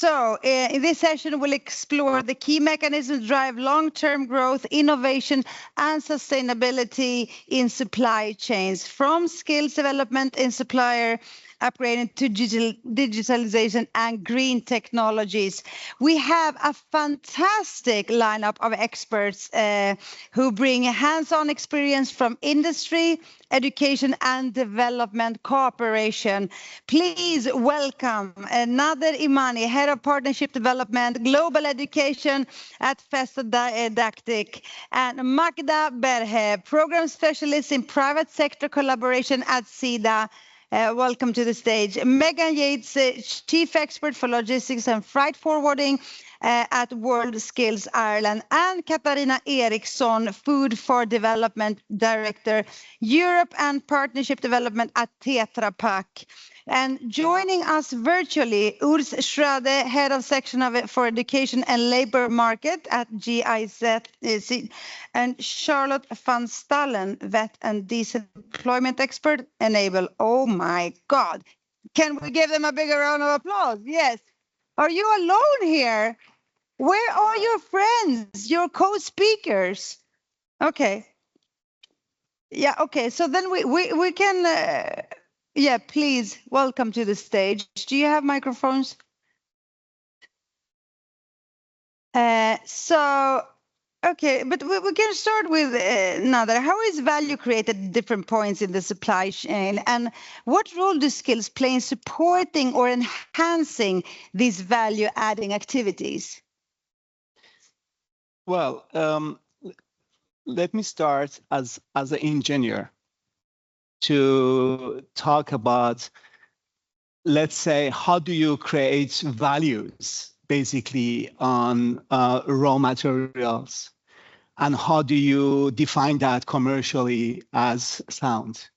So in this session, we'll explore the key mechanisms drive long-term growth, innovation, and sustainability in supply chains, from skills development in supplier upgrading to digitalization and green technologies. We have a fantastic lineup of experts who bring hands-on experience from industry, education, and development cooperation. Please welcome Nader Imani, Head of Partnership Development, Global Education at Festo Didactic, and Makda Berhe, Program Specialist in Private Sector Collaboration at Sida. Welcome to the stage. Megan Yates, Chief Expert for Logistics and Freight Forwarding at World Skills Ireland, and Katarina Eriksson, Food for Development Director, Europe and Partnership Development at Tetra Pak. And joining us virtually, Urs Schrade, Head of Section for Education and Labor Market at GIZ, and Charlotte Vanstallen, Vet and Decent Employment Expert, Enabel. Oh my God. Can we give them a bigger round of applause? Yes. Are you alone here? Where are your friends, your co-speakers? Okay. Yeah, okay. So then we can... yeah, please, welcome to the stage. Do you have microphones? Okay, but we can start with Nader. How is value created at different points in the supply chain? And what role do skills play in supporting or enhancing these value-adding activities? Well, let me start as an engineer to talk about, let's say, how do you create values basically on raw materials, and how do you define that commercially as sound?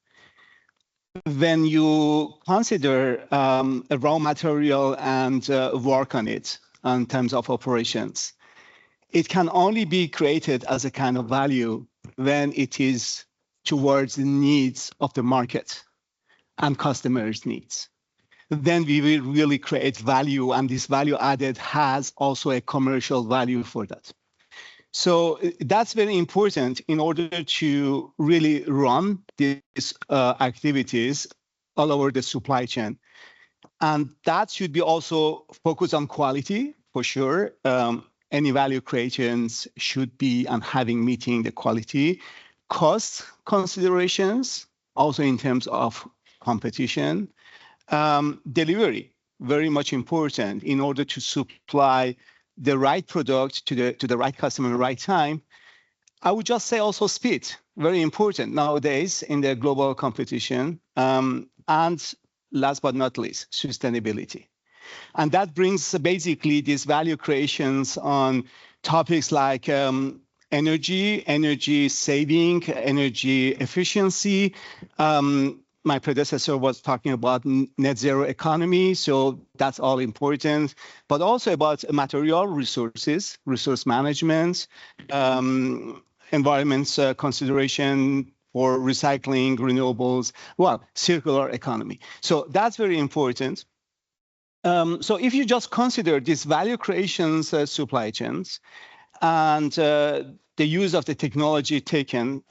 When you consider a raw material and work on it in terms of operations, it can only be created as a kind of value when it is towards the needs of the market and customers' needs. Then we will really create value, and this value added has also a commercial value for that. So that's very important in order to really run these activities all over the supply chain. And that should be also focused on quality, for sure. Any value creations should be on meeting the quality. Cost considerations, also in terms of competition. Delivery, very much important in order to supply the right product to the right customer at the right time. I would just say also speed, very important nowadays in the global competition. And last but not least, sustainability. And that brings basically these value creations on topics like energy saving, energy efficiency. My predecessor was talking about net zero economy, so that's all important, but also about material resources, resource management, environment consideration for recycling, renewables, well, circular economy. So that's very important. So if you just consider these value creations supply chains and the use of the technology taken,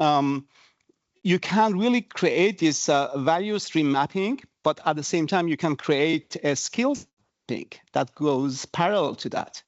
you can really create this value stream mapping, but at the same time, you can create a skills thing that goes parallel to that.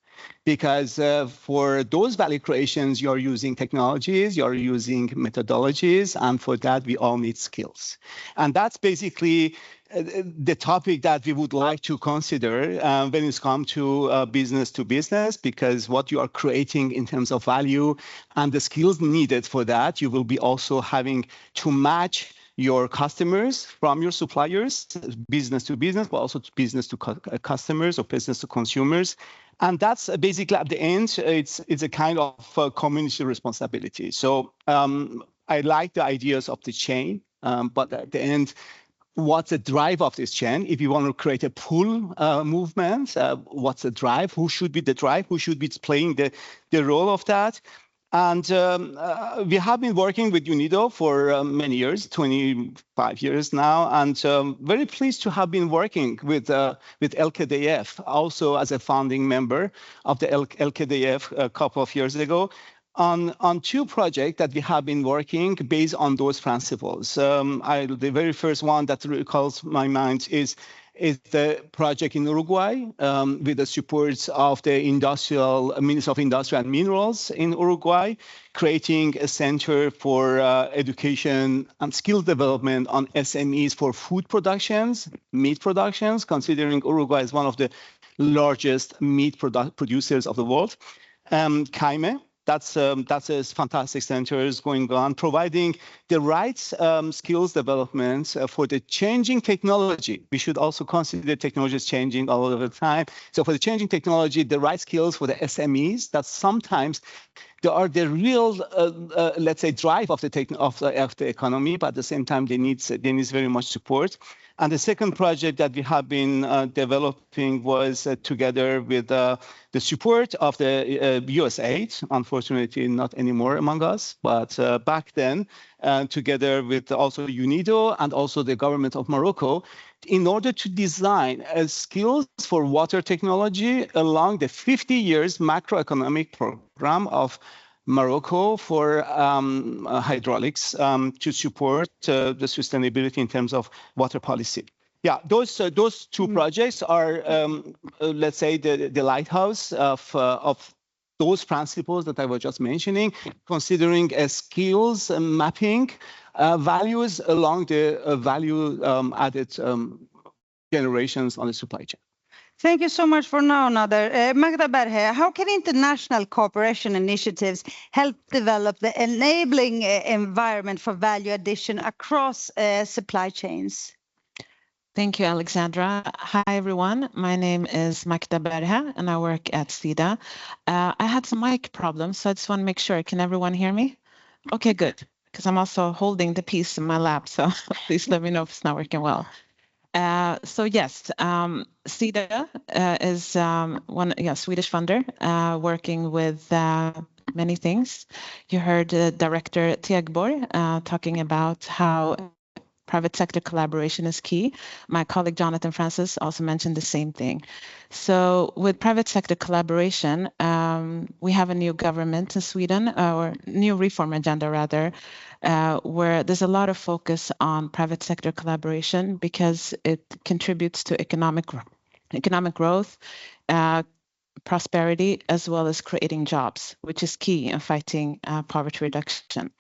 Because for those value creations, you're using technologies, you're using methodologies, and for that, we all need skills. And that's basically the topic that we would like to consider when it's come to business, because what you are creating in terms of value and the skills needed for that, you will be also having to match your customers from your suppliers, business to business, but also to business to customers or business to consumers. And that's basically at the end, it's a kind of community responsibility. So I like the ideas of the chain, but at the end, what's the drive of this chain? If you want to create a pull movement, what's the drive? Who should be the drive? Who should be playing the role of that? And we have been working with UNIDO for many years, 25 years now, and very pleased to have been working with LKDF, also as a founding member of the LKDF a couple of years ago, on two projects that we have been working based on those principles. The very first one that recalls my mind is the project in Uruguay with the support of the Ministry of Industry and Minerals in Uruguay, creating a center for education and skill development on SMEs for food productions, meat productions, considering Uruguay is one of the largest meat producers of the world. Caime. That's a fantastic center is going on, providing the right skills development for the changing technology. We should also consider technology is changing all of the time. So for the changing technology, the right skills for the SMEs, that sometimes they are the real, let's say, drive of the economy, but at the same time, they need very much support. And the second project that we have been developing was together with the support of the USAID, unfortunately not anymore among us, but back then, together with also UNIDO and also the government of Morocco, in order to design skills for water technology along the 50 years macroeconomic program of Morocco for hydraulics to support the sustainability in terms of water policy. Yeah, those two projects are, let's say, the lighthouse of those principles that I was just mentioning, considering skills mapping values along the value added generations on the supply chain. Thank you so much for now, Nader. Makda, Berhe, how can international cooperation initiatives help develop the enabling environment for value addition across supply chains? Thank you, Alexandra. Hi, everyone. My name is Makda Berhe, and I work at Sida. I had some mic problems, so I just want to make sure. Can everyone hear me? Okay, good, because I'm also holding the piece in my lap, so please let me know if it's not working well. So yes, Sida is one Swedish funder working with many things. You heard Director Tegborg talking about how private sector collaboration is key. My colleague Jonathan Francis also mentioned the same thing. So with private sector collaboration, we have a new government in Sweden, or new reform agenda rather, where there's a lot of focus on private sector collaboration because it contributes to economic growth, prosperity, as well as creating jobs, which is key in fighting poverty reduction.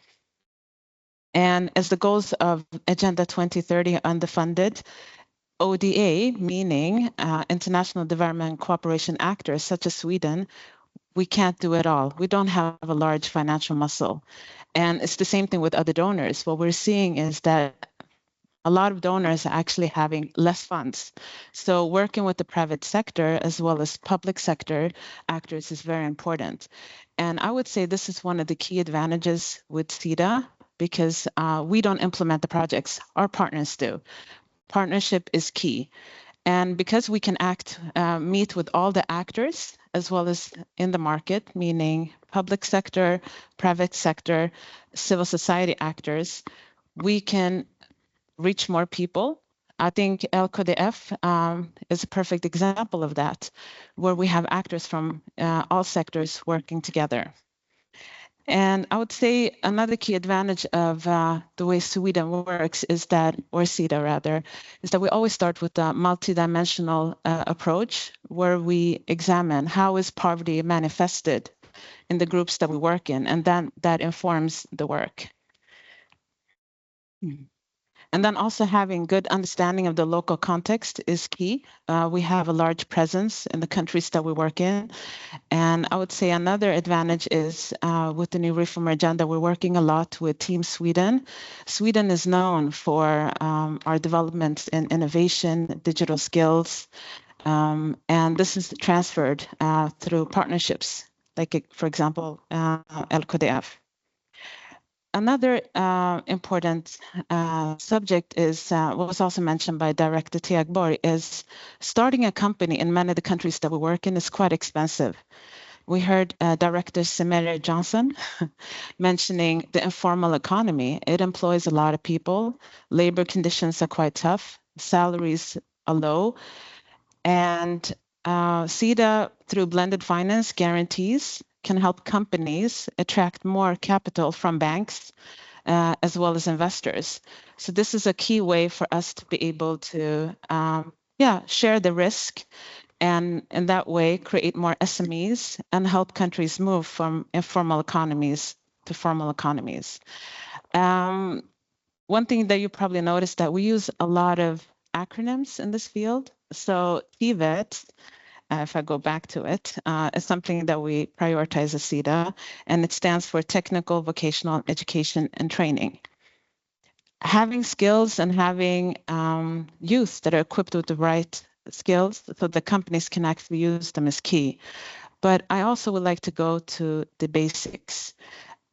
And as the goals of Agenda 2030 are underfunded, ODA, meaning international development cooperation actors such as Sweden, we can't do it all. We don't have a large financial muscle. And it's the same thing with other donors. What we're seeing is that a lot of donors are actually having less funds. So working with the private sector as well as public sector actors is very important. And I would say this is one of the key advantages with Sida, because we don't implement the projects, our partners do. Partnership is key. And because we can meet with all the actors as well as in the market, meaning public sector, private sector, civil society actors, we can reach more people. I think LKDF is a perfect example of that, where we have actors from all sectors working together. And I would say another key advantage of the way Sweden works is that, or Sida rather, is that we always start with a multidimensional approach where we examine how is poverty manifested in the groups that we work in, and then that informs the work. And then also having good understanding of the local context is key. We have a large presence in the countries that we work in. And I would say another advantage is with the new reform agenda, we're working a lot with Team Sweden. Sweden is known for our developments in innovation, digital skills, and this is transferred through partnerships, like, for example, LKDF. Another important subject is what was also mentioned by Director Tegborg, is starting a company in many of the countries that we work in is quite expensive. We heard Director Simere Johnson mentioning the informal economy. It employs a lot of people. Labor conditions are quite tough. Salaries are low. And Sida, through blended finance guarantees, can help companies attract more capital from banks as well as investors. So this is a key way for us to be able to share the risk, and in that way create more SMEs and help countries move from informal economies to formal economies. One thing that you probably noticed that we use a lot of acronyms in this field. So TVET, if I go back to it, is something that we prioritize as Sida, and it stands for Technical Vocational Education and Training. Having skills and having youth that are equipped with the right skills so the companies can actually use them is key. But I also would like to go to the basics.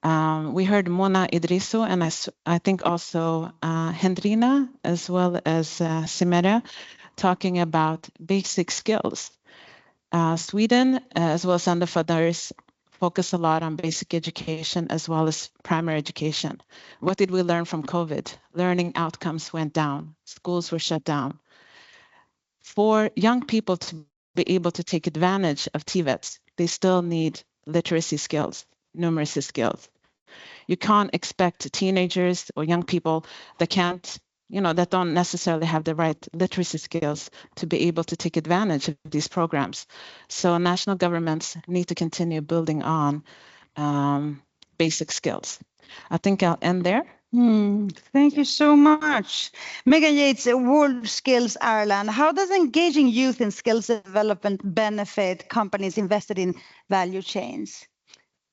We heard Mona Idrisu, and I think also Hendrina, as well as Simera, talking about basic skills. Sweden, as well as others, focus a lot on basic education as well as primary education. What did we learn from COVID? Learning outcomes went down. Schools were shut down. For young people to be able to take advantage of TVETs, they still need literacy skills, numeracy skills. You can't expect teenagers or young people that can't, that don't necessarily have the right literacy skills to be able to take advantage of these programs. So national governments need to continue building on basic skills. I think I'll end there. Thank you so much. Megan Yates, World Skills Ireland. How does engaging youth in skills development benefit companies invested in value chains?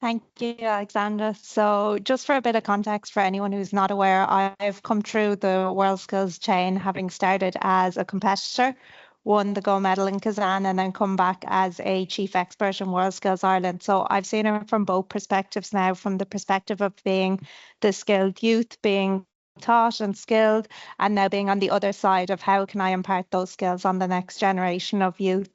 Thank you, Alexandra. So just for a bit of context for anyone who's not aware, I've come through the World Skills chain, having started as a competitor, won the gold medal in Kazan, and then come back as a chief expert in World Skills Ireland. So I've seen it from both perspectives now, from the perspective of being the skilled youth, being taught and skilled, and now being on the other side of how can I impart those skills on the next generation of youth.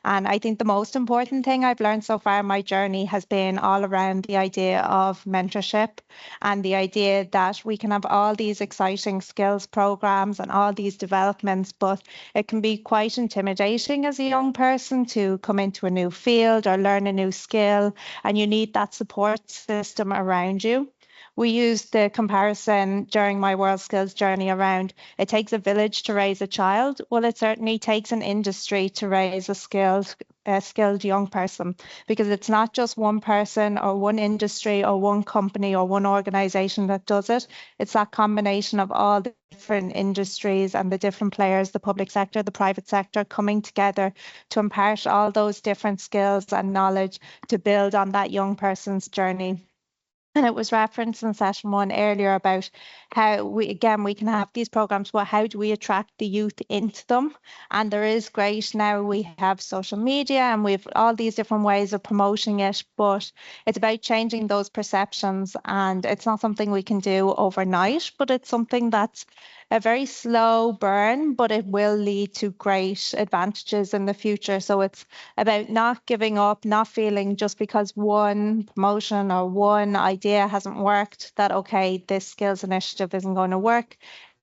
And I think the most important thing I've learned so far in my journey has been all around the idea of mentorship and the idea that we can have all these exciting skills programs and all these developments, but it can be quite intimidating as a young person to come into a new field or learn a new skill, and you need that support system around you. We used the comparison during my World Skills journey around it takes a village to raise a child. Well, it certainly takes an industry to raise a skilled young person, because it's not just one person or one industry or one company or one organization that does it. It's that combination of all the different industries and the different players, the public sector, the private sector, coming together to impart all those different skills and knowledge to build on that young person's journey. And it was referenced in session one earlier about how we can have these programs, but how do we attract the youth into them? And there is great now, we have social media and we have all these different ways of promoting it, but it's about changing those perceptions. And it's not something we can do overnight, but it's something that's a very slow burn, but it will lead to great advantages in the future. So it's about not giving up, not feeling just because one promotion or one idea hasn't worked that, okay, this skills initiative isn't going to work.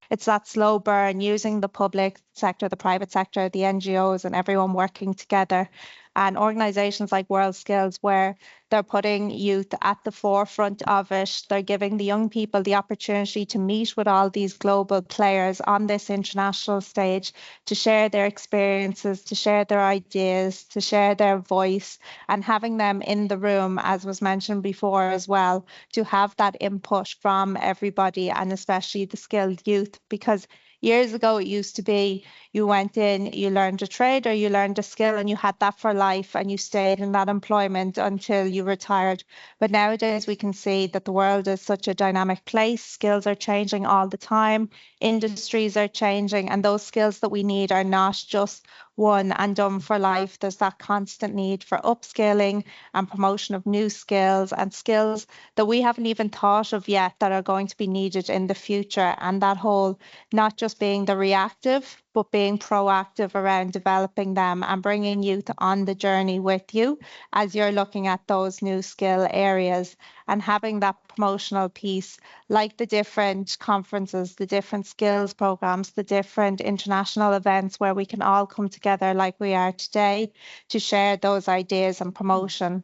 It's that slow burn, using the public sector, the private sector, the NGOs, and everyone working together. And organizations like World Skills, where they're putting youth at the forefront of it. They're giving the young people the opportunity to meet with all these global players on this international stage, to share their experiences, to share their ideas, to share their voice, and having them in the room, as was mentioned before as well, to have that input from everybody, and especially the skilled youth. Because years ago, it used to be you went in, you learned a trade or you learned a skill, and you had that for life, and you stayed in that employment until you retired. But nowadays, we can see that the world is such a dynamic place. Skills are changing all the time. Industries are changing, and those skills that we need are not just one and done for life. There's that constant need for upskilling and promotion of new skills, and skills that we haven't even thought of yet that are going to be needed in the future. And that whole not just just being the reactive, but being proactive around developing them and bringing youth on the journey with you as you're looking at those new skill areas, and having that promotional piece, like the different conferences, the different skills programs, the different international events where we can all come together like we are today to share those ideas and promotion.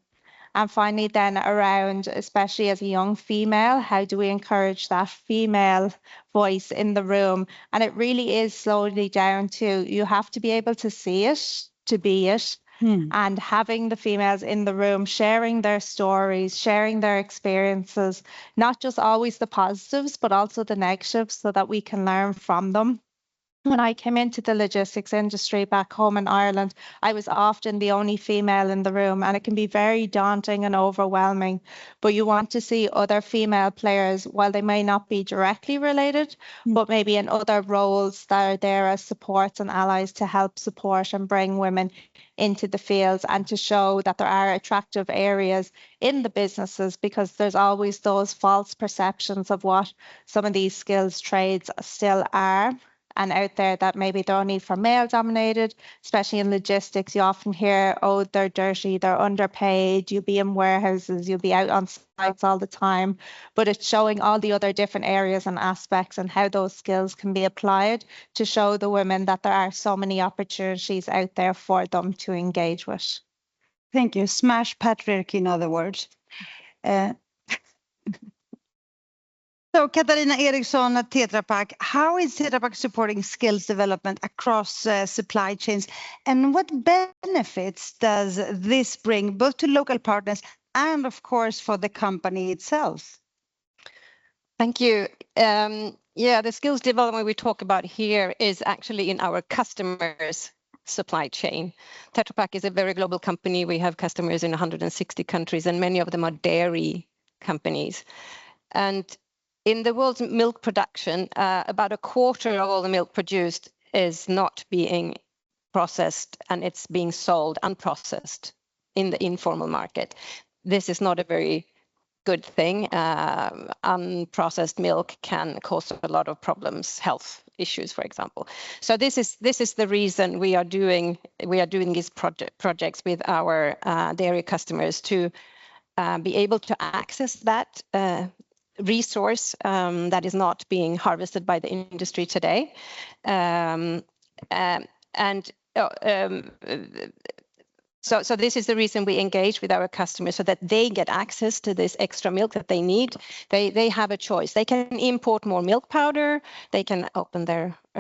And finally, then around, especially as a young female, how do we encourage that female voice in the room? And it really is slowly down to, you have to be able to see it, to be it. And having the females in the room sharing their stories, sharing their experiences, not just always the positives, but also the negatives, so that we can learn from them. When I came into the logistics industry back home in Ireland, I was often the only female in the room, and it can be very daunting and overwhelming. But you want to see other female players, while they may not be directly related, but maybe in other roles that are there as supports and allies to help support and bring women into the fields, and to show that there are attractive areas in the businesses, because there's always those false perceptions of what some of these skills trades still are. And out there that maybe they're only for male dominated, especially in logistics. You often hear, oh, they're dirty, they're underpaid, you'll be in warehouses, you'll be out on sites all the time. But it's showing all the other different areas and aspects and how those skills can be applied to show the women that there are so many opportunities out there for them to engage with. Thank you. Smash patriarchy, in other words. So Katarina, Eriksson at Tetra Pak, how is Tetra Pak supporting skills development across supply chains, and what benefits does this bring both to local partners and, of course, for the company itself? Thank you. Yeah, the skills development we talk about here is actually in our customers' supply chain. Tetra Pak is a very global company. We have customers in 160 countries, and many of them are dairy companies. And in the world's milk production, about a quarter of all the milk produced is not being processed, and it's being sold unprocessed in the informal market. This is not a very good thing. Unprocessed milk can cause a lot of problems, health issues, for example. So this is the reason we are doing these projects with our dairy customers, to be able to access that resource that is not being harvested by the industry today. So this is the reason we engage with our customers, so that they get access to this extra milk that they need. They have a choice. They can import more milk powder. They can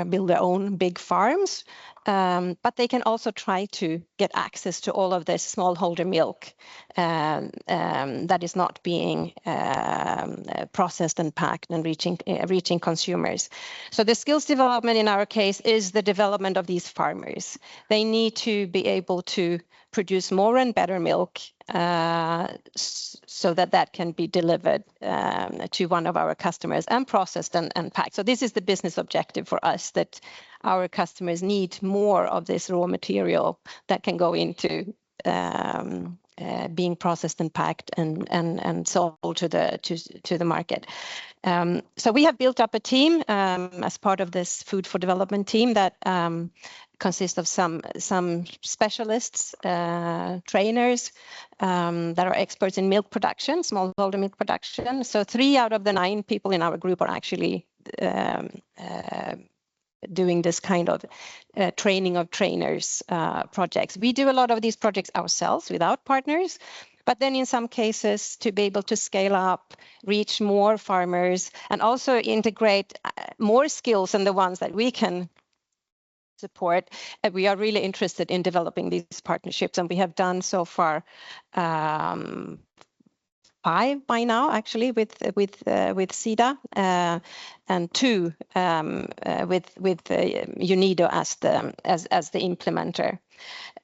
build their own big farms, but they can also try to get access to all of this smallholder milk that is not being processed and packed and reaching consumers. So the skills development in our case is the development of these farmers. They need to be able to produce more and better milk, so that can be delivered to one of our customers and processed and packed. So this is the business objective for us, that our customers need more of this raw material that can go into being processed and packed and sold to the market. So we have built up a team as part of this Food for Development team that consists of some specialists, trainers that are experts in milk production, smallholder milk production. So 3 out of the 9 people in our group are actually doing this kind of training of trainers projects. We do a lot of these projects ourselves without partners, but then in some cases, to be able to scale up, reach more farmers, and also integrate more skills than the ones that we can support. We are really interested in developing these partnerships, and we have done so far 5 by now, actually, with Sida, and 2 with UNIDO as the implementer.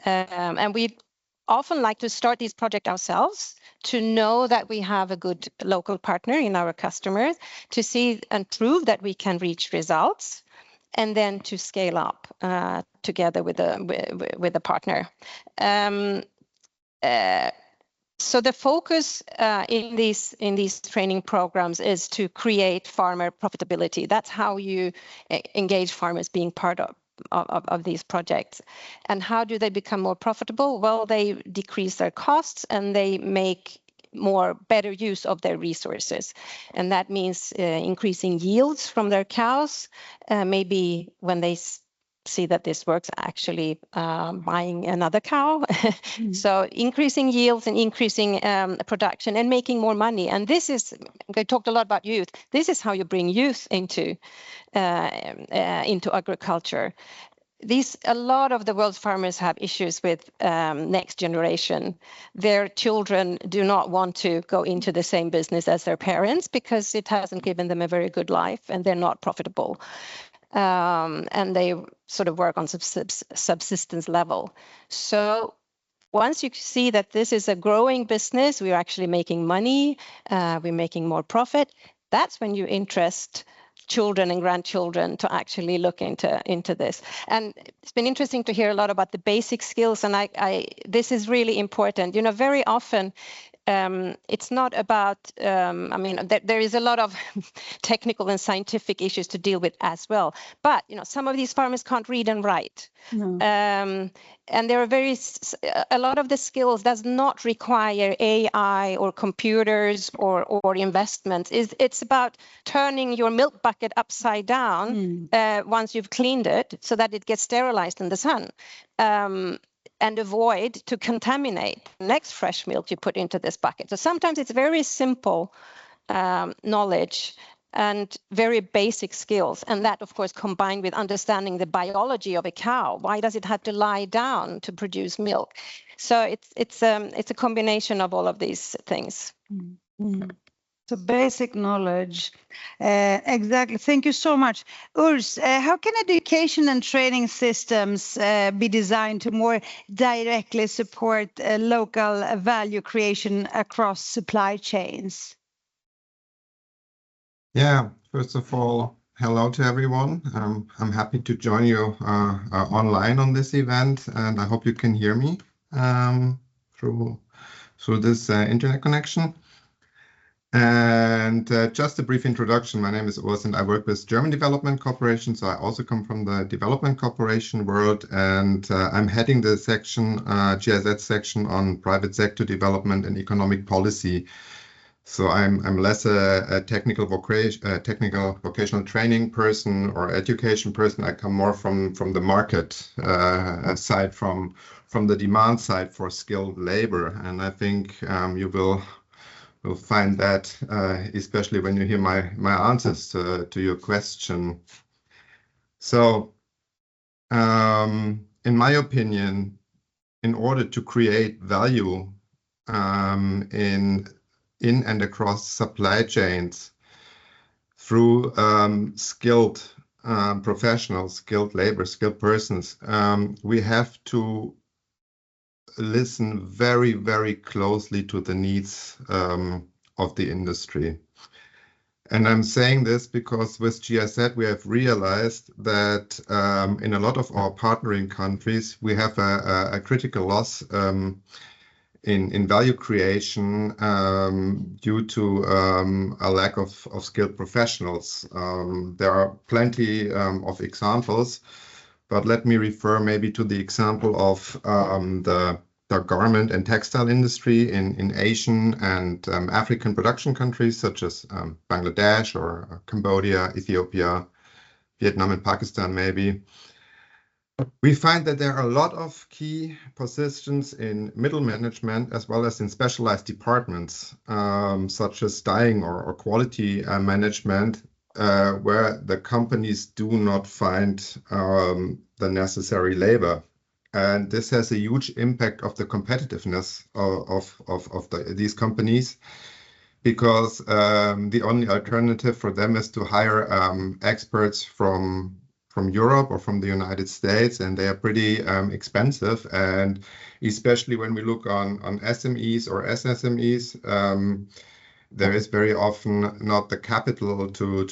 And we often like to start these projects ourselves, to know that we have a good local partner in our customers, to see and prove that we can reach results, and then to scale up together with a partner. So the focus in these training programs is to create farmer profitability. That's how you engage farmers being part of these projects. And how do they become more profitable? Well, they decrease their costs and they make better use of their resources. And that means increasing yields from their cows, maybe when they see that this works, actually buying another cow. So increasing yields and increasing production and making more money. And this is, they talked a lot about youth. This is how you bring youth into agriculture. A lot of the world's farmers have issues with next generation. Their children do not want to go into the same business as their parents because it hasn't given them a very good life and they're not profitable. And they sort of work on subsistence level. So once you see that this is a growing business, we're actually making money, we're making more profit, that's when you interest children and grandchildren to actually look into this. And it's been interesting to hear a lot about the basic skills, and this is really important. You know, very often it's not about, I mean, there is a lot of technical and scientific issues to deal with as well. But, you know, some of these farmers can't read and write. No. And there are a lot of the skills does not require AI or computers or investments. It's about turning your milk bucket upside down once you've cleaned it so that it gets sterilized in the sun. And avoid to contaminate the next fresh milk you put into this bucket. So sometimes it's very simple knowledge and very basic skills. And that, of course, combined with understanding the biology of a cow. Why does it have to lie down to produce milk? So it's a combination of all of these things. Mm-hmm. So basic knowledge. Exactly. Thank you so much. Urs, how can education and training systems be designed to more directly support local value creation across supply chains? Yeah, first of all, hello to everyone. I'm happy to join you online on this event, and I hope you can hear me through this internet connection. And just a brief introduction. My name is Urs and I work with German Development Corporation. So I also come from the development corporation world, and I'm heading the section, GIZ section on private sector development and economic policy. So I'm less a technical vocational training person or education person. I come more from the market side, from the demand side for skilled labor. And I think you will find that, especially when you hear my answers to your question. So, in my opinion, in order to create value in and across supply chains through skilled professionals, skilled labor, skilled persons, we have to listen very, very closely to the needs of the industry. And I'm saying this because with GIZ, we have realized that in a lot of our partnering countries, we have a critical loss in value creation due to a lack of skilled professionals. There are plenty of examples, but let me refer maybe to the example of the garment and textile industry in Asian and African production countries such as Bangladesh or Cambodia, Ethiopia, Vietnam and Pakistan maybe. We find that there are a lot of key positions in middle management as well as in specialized departments such as dyeing or quality management where the companies do not find the necessary labor. And this has a huge impact of the competitiveness of these companies, because the only alternative for them is to hire experts from Europe or from the United States, and they are pretty expensive. And especially when we look on SMEs or SSMEs, there is very often not the capital to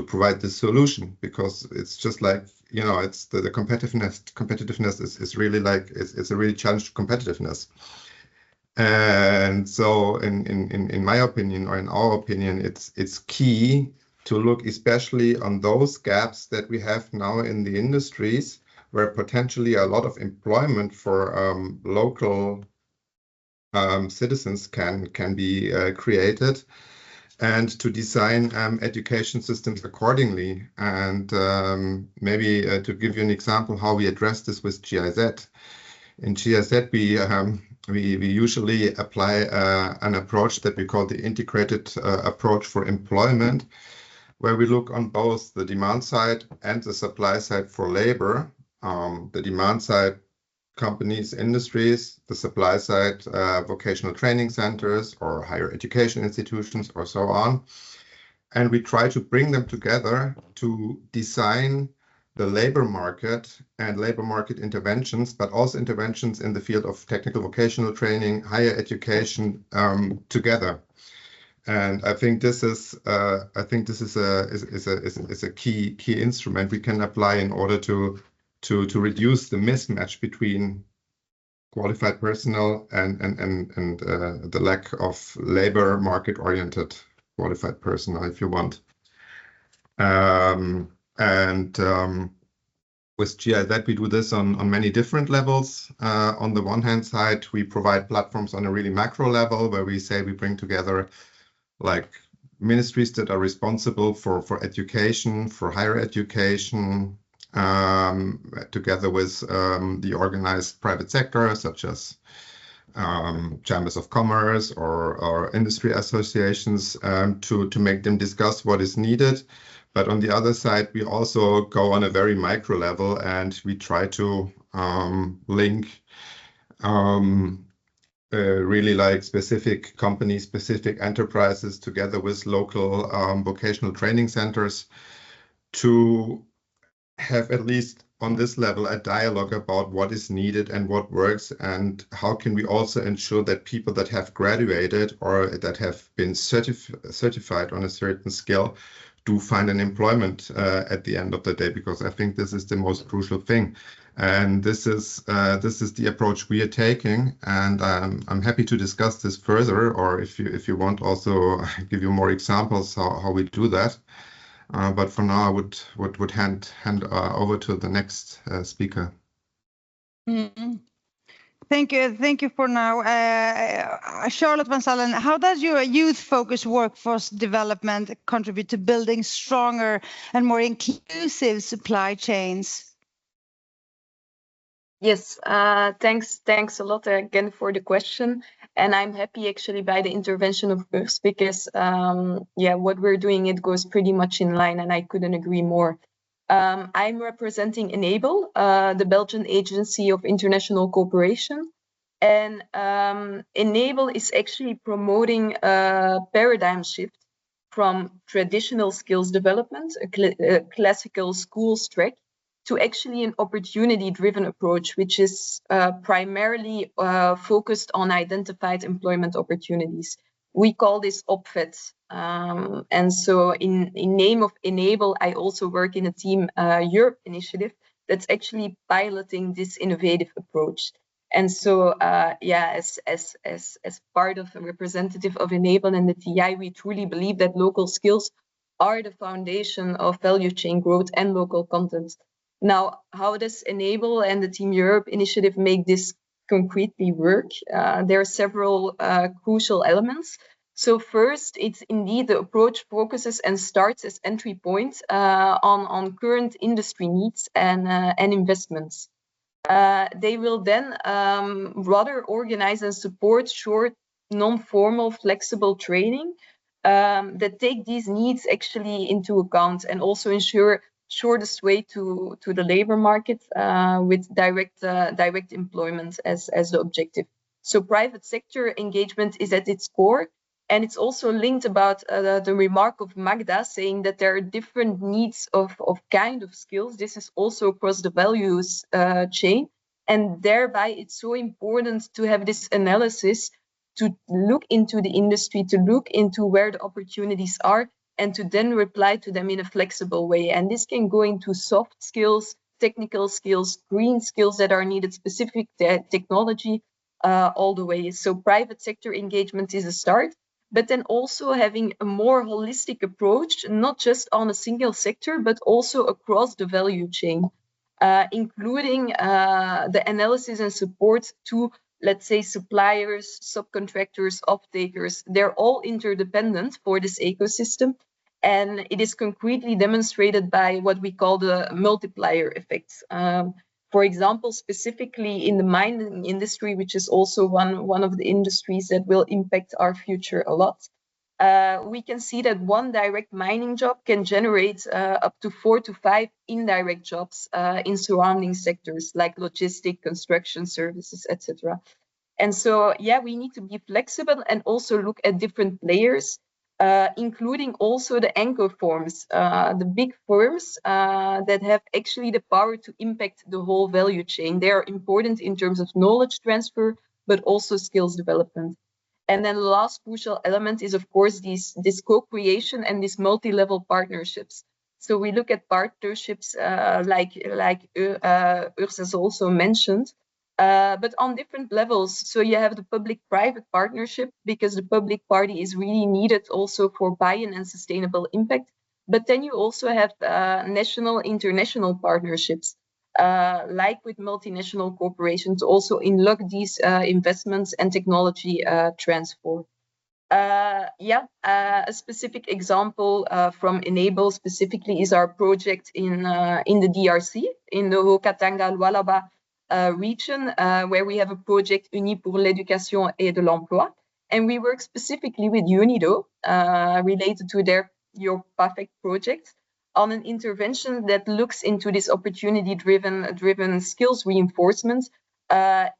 provide this solution, because it's just like, you know, it's the competitiveness is really like, it's a really challenged competitiveness. And so in my opinion, or in our opinion, it's key to look especially on those gaps that we have now in the industries where potentially a lot of employment for local citizens can be created, and to design education systems accordingly. And maybe to give you an example how we address this with GIZ. In GIZ, we usually apply an approach that we call the integrated approach for employment, where we look on both the demand side and the supply side for labor. The demand side, companies, industries; the supply side, vocational training centers or higher education institutions or so on. And we try to bring them together to design the labor market and labor market interventions, but also interventions in the field of technical vocational training, higher education together. And I think this is a key instrument we can apply in order to reduce the mismatch between qualified personnel and the lack of labor market oriented qualified personnel, if you want. With GIZ, we do this on many different levels. On the one hand side, we provide platforms on a really macro level where we say we bring together like ministries that are responsible for education, for higher education, together with the organized private sector, such as chambers of commerce or industry associations, to make them discuss what is needed. But on the other side, we also go on a very micro level and we try to link really like specific companies, specific enterprises together with local vocational training centers to have, at least on this level, a dialogue about what is needed and what works, and how can we also ensure that people that have graduated or that have been certified on a certain skill do find an employment at the end of the day, because I think this is the most crucial thing. And this is the approach we are taking, and I'm happy to discuss this further, or if you want, also give you more examples how we do that. But for now, I would hand over to the next speaker. Mm-hmm. Thank you for now. Charlotte Vanstallen, how does your youth-focused workforce development contribute to building stronger and more inclusive supply chains? Yes, thanks a lot again for the question. And I'm happy actually by the intervention of Urs, because what we're doing, it goes pretty much in line, and I couldn't agree more. I'm representing Enabel, the Belgian Agency of International Cooperation. And Enabel is actually promoting a paradigm shift from traditional skills development, a classical schools track, to actually an opportunity-driven approach, which is primarily focused on identified employment opportunities. We call this OPFET. And so in name of Enabel, I also work in a Team Europe initiative that's actually piloting this innovative approach. And so, as part of a representative of Enabel and the TI, we truly believe that local skills are the foundation of value chain growth and local content. Now, how does Enabel and the Team Europe initiative make this concretely work? There are several crucial elements. So first, it's indeed the approach focuses and starts as entry point on current industry needs and investments. They will then rather organize and support short, non-formal, flexible training that take these needs actually into account, and also ensure shortest way to the labor market with direct employment as the objective. So private sector engagement is at its core, and it's also linked about the remark of Makda saying that there are different needs of kind of skills. This is also across the values chain, and thereby it's so important to have this analysis to look into the industry, to look into where the opportunities are, and to then reply to them in a flexible way. And this can go into soft skills, technical skills, green skills that are needed, specific technology, all the way. So private sector engagement is a start, but then also having a more holistic approach, not just on a single sector, but also across the value chain, including the analysis and support to, let's say, suppliers, subcontractors, off-takers. They're all interdependent for this ecosystem. And it is concretely demonstrated by what we call the multiplier effects. For example, specifically in the mining industry, which is also one of the industries that will impact our future a lot, we can see that one direct mining job can generate up to 4 to 5 indirect jobs in surrounding sectors like logistics, construction services, etc. And so, yeah, we need to be flexible and also look at different players, including also the anchor firms, the big firms that have actually the power to impact the whole value chain. They are important in terms of knowledge transfer, but also skills development. And then the last crucial element is, of course, this co-creation and these multi-level partnerships. So we look at partnerships like Urs has also mentioned, but on different levels. So you have the public-private partnership, because the public party is really needed also for buy-in and sustainable impact. But then you also have national, international partnerships, like with multinational corporations, also unlock these investments and technology transfer. A specific example from Enabel specifically is our project in the DRC, in the Haut-Katanga-Lualaba region, where we have a project Uni pour l'éducation et de l'emploi. And we work specifically with UNIDO, related to your perfect project, on an intervention that looks into this opportunity-driven skills reinforcement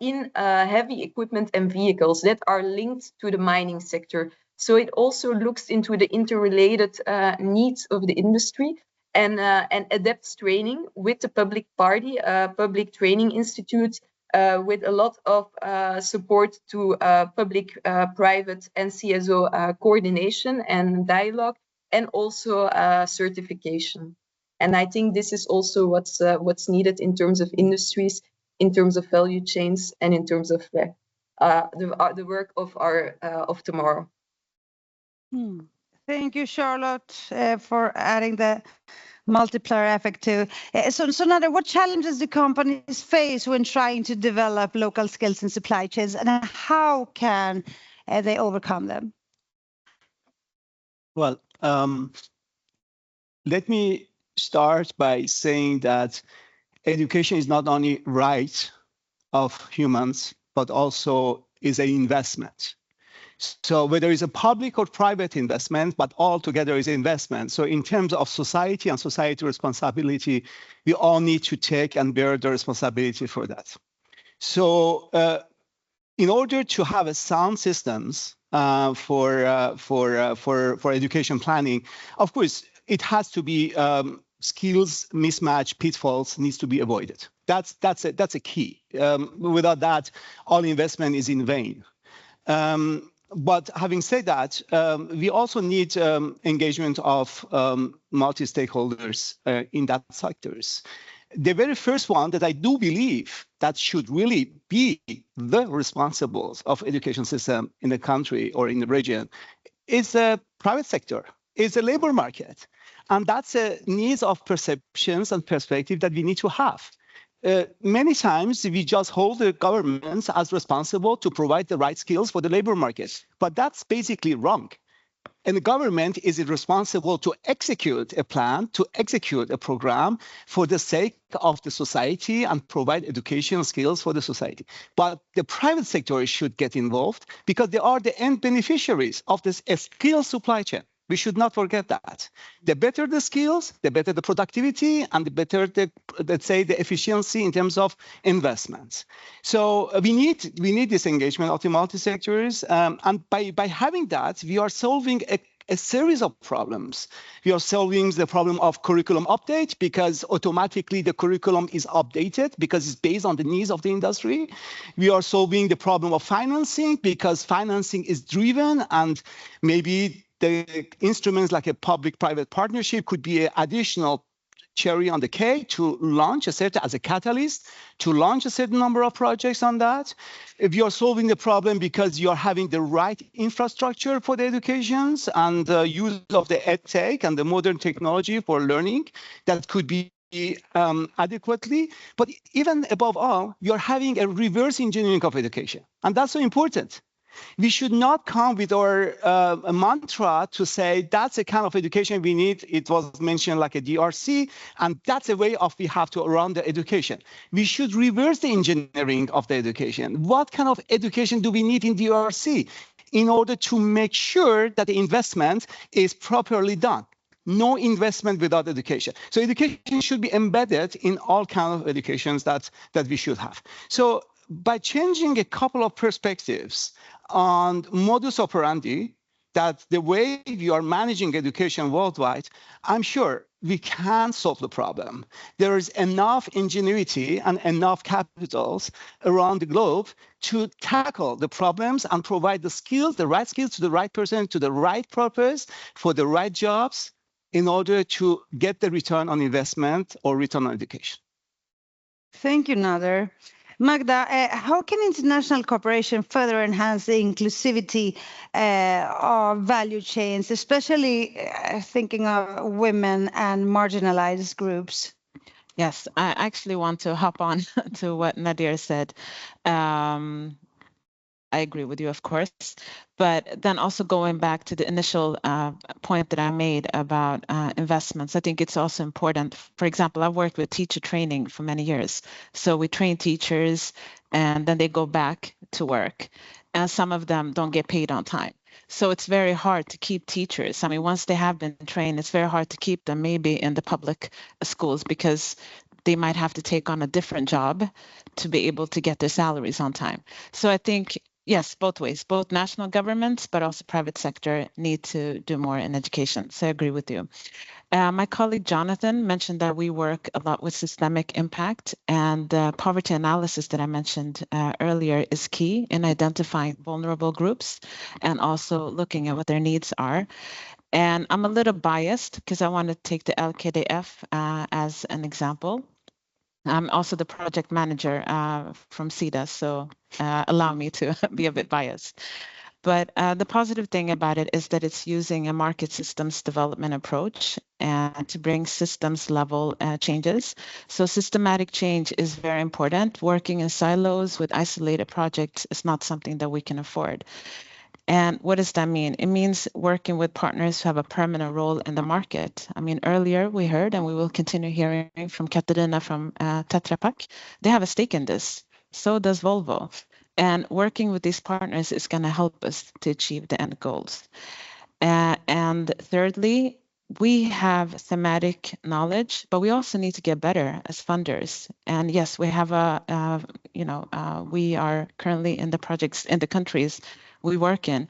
in heavy equipment and vehicles that are linked to the mining sector. So it also looks into the interrelated needs of the industry, and adapts training with the public party, public training institute, with a lot of support to public, private, and CSO coordination and dialogue, and also certification. And I think this is also what's needed in terms of industries, in terms of value chains, and in terms of the work of tomorrow. Thank you, Charlotte, for adding the multiplier effect too. So Nader, what challenges do companies face when trying to develop local skills in supply chains, and how can they overcome them? Well, let me start by saying that education is not only right of humans, but also is an investment. So whether it's a public or private investment, but all together is investment. So in terms of society and society responsibility, we all need to take and bear the responsibility for that. So in order to have a sound systems for education planning, of course, it has to be skills mismatch, pitfalls needs to be avoided. That's a key. Without that, all investment is in vain. But having said that, we also need engagement of multi-stakeholders in that sectors. The very first one that I do believe that should really be the responsibles of education system in the country or in the region is the private sector, is the labor market. And that's a needs of perceptions and perspective that we need to have. Many times we just hold the governments as responsible to provide the right skills for the labor market, but that's basically wrong. And the government is responsible to execute a plan, to execute a program for the sake of the society and provide educational skills for the society. But the private sector should get involved because they are the end beneficiaries of this skill supply chain. We should not forget that. The better the skills, the better the productivity, and the better the, let's say, the efficiency in terms of investments. So we need this engagement of the multi-sectors, and by having that, we are solving a series of problems. We are solving the problem of curriculum update because automatically the curriculum is updated because it's based on the needs of the industry. We are solving the problem of financing because financing is driven, and maybe the instruments like a public-private partnership could be an additional cherry on the cake to launch as a catalyst, to launch a certain number of projects on that. If you're solving the problem because you're having the right infrastructure for the educations and the use of the edtech and the modern technology for learning, that could be adequately. But even above all, you're having a reverse engineering of education. And that's so important. We should not come with our mantra to say that's the kind of education we need. It was mentioned like a DRC, and that's the way of we have to run the education. We should reverse the engineering of the education. What kind of education do we need in DRC in order to make sure that the investment is properly done? No investment without education. So education should be embedded in all kinds of educations that we should have. So by changing a couple of perspectives on modus operandi, that the way we are managing education worldwide, I'm sure we can solve the problem. There is enough ingenuity and enough capitals around the globe to tackle the problems and provide the skills, the right skills to the right person, to the right purpose, for the right jobs, in order to get the return on investment or return on education. Thank you, Nader. Makda, how can international cooperation further enhance the inclusivity of value chains, especially thinking of women and marginalized groups? Yes, I actually want to hop on to what Nader said. I agree with you, of course, but then also going back to the initial point that I made about investments, I think it's also important. For example, I've worked with teacher training for many years. So we train teachers and then they go back to work, and some of them don't get paid on time. So it's very hard to keep teachers. I mean, once they have been trained, it's very hard to keep them maybe in the public schools because they might have to take on a different job to be able to get their salaries on time. So I think, yes, both ways, both national governments, but also private sector need to do more in education. So I agree with you. My colleague Jonathan mentioned that we work a lot with systemic impact, and the poverty analysis that I mentioned earlier is key in identifying vulnerable groups and also looking at what their needs are. And I'm a little biased because I want to take the LKDF as an example. I'm also the project manager from Sida, so allow me to be a bit biased. But the positive thing about it is that it's using a market systems development approach and to bring systems level changes. So systematic change is very important. Working in silos with isolated projects is not something that we can afford. And what does that mean? It means working with partners who have a permanent role in the market. I mean, earlier we heard, and we will continue hearing from Katarina from Tetra. They have a stake in this. So does Volvo. And working with these partners is going to help us to achieve the end goals. And thirdly, we have thematic knowledge, but we also need to get better as funders. And yes, we have we are currently in the projects in the countries we work in,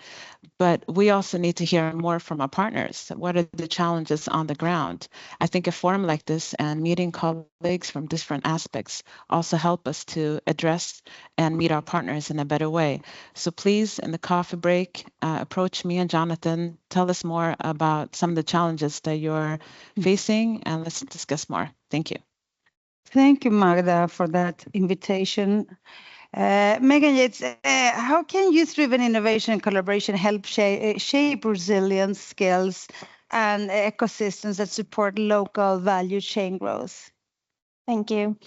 but we also need to hear more from our partners. What are the challenges on the ground? I think a forum like this and meeting colleagues from different aspects also help us to address and meet our partners in a better way. So please, in the coffee break, approach me and Jonathan, tell us more about some of the challenges that you're facing, and let's discuss more. Thank you. Thank you, Magda, for that invitation. Megan Yates, how can youth-driven innovation and collaboration help shape resilience, skills, and ecosystems that support local value chain growth? Thank you.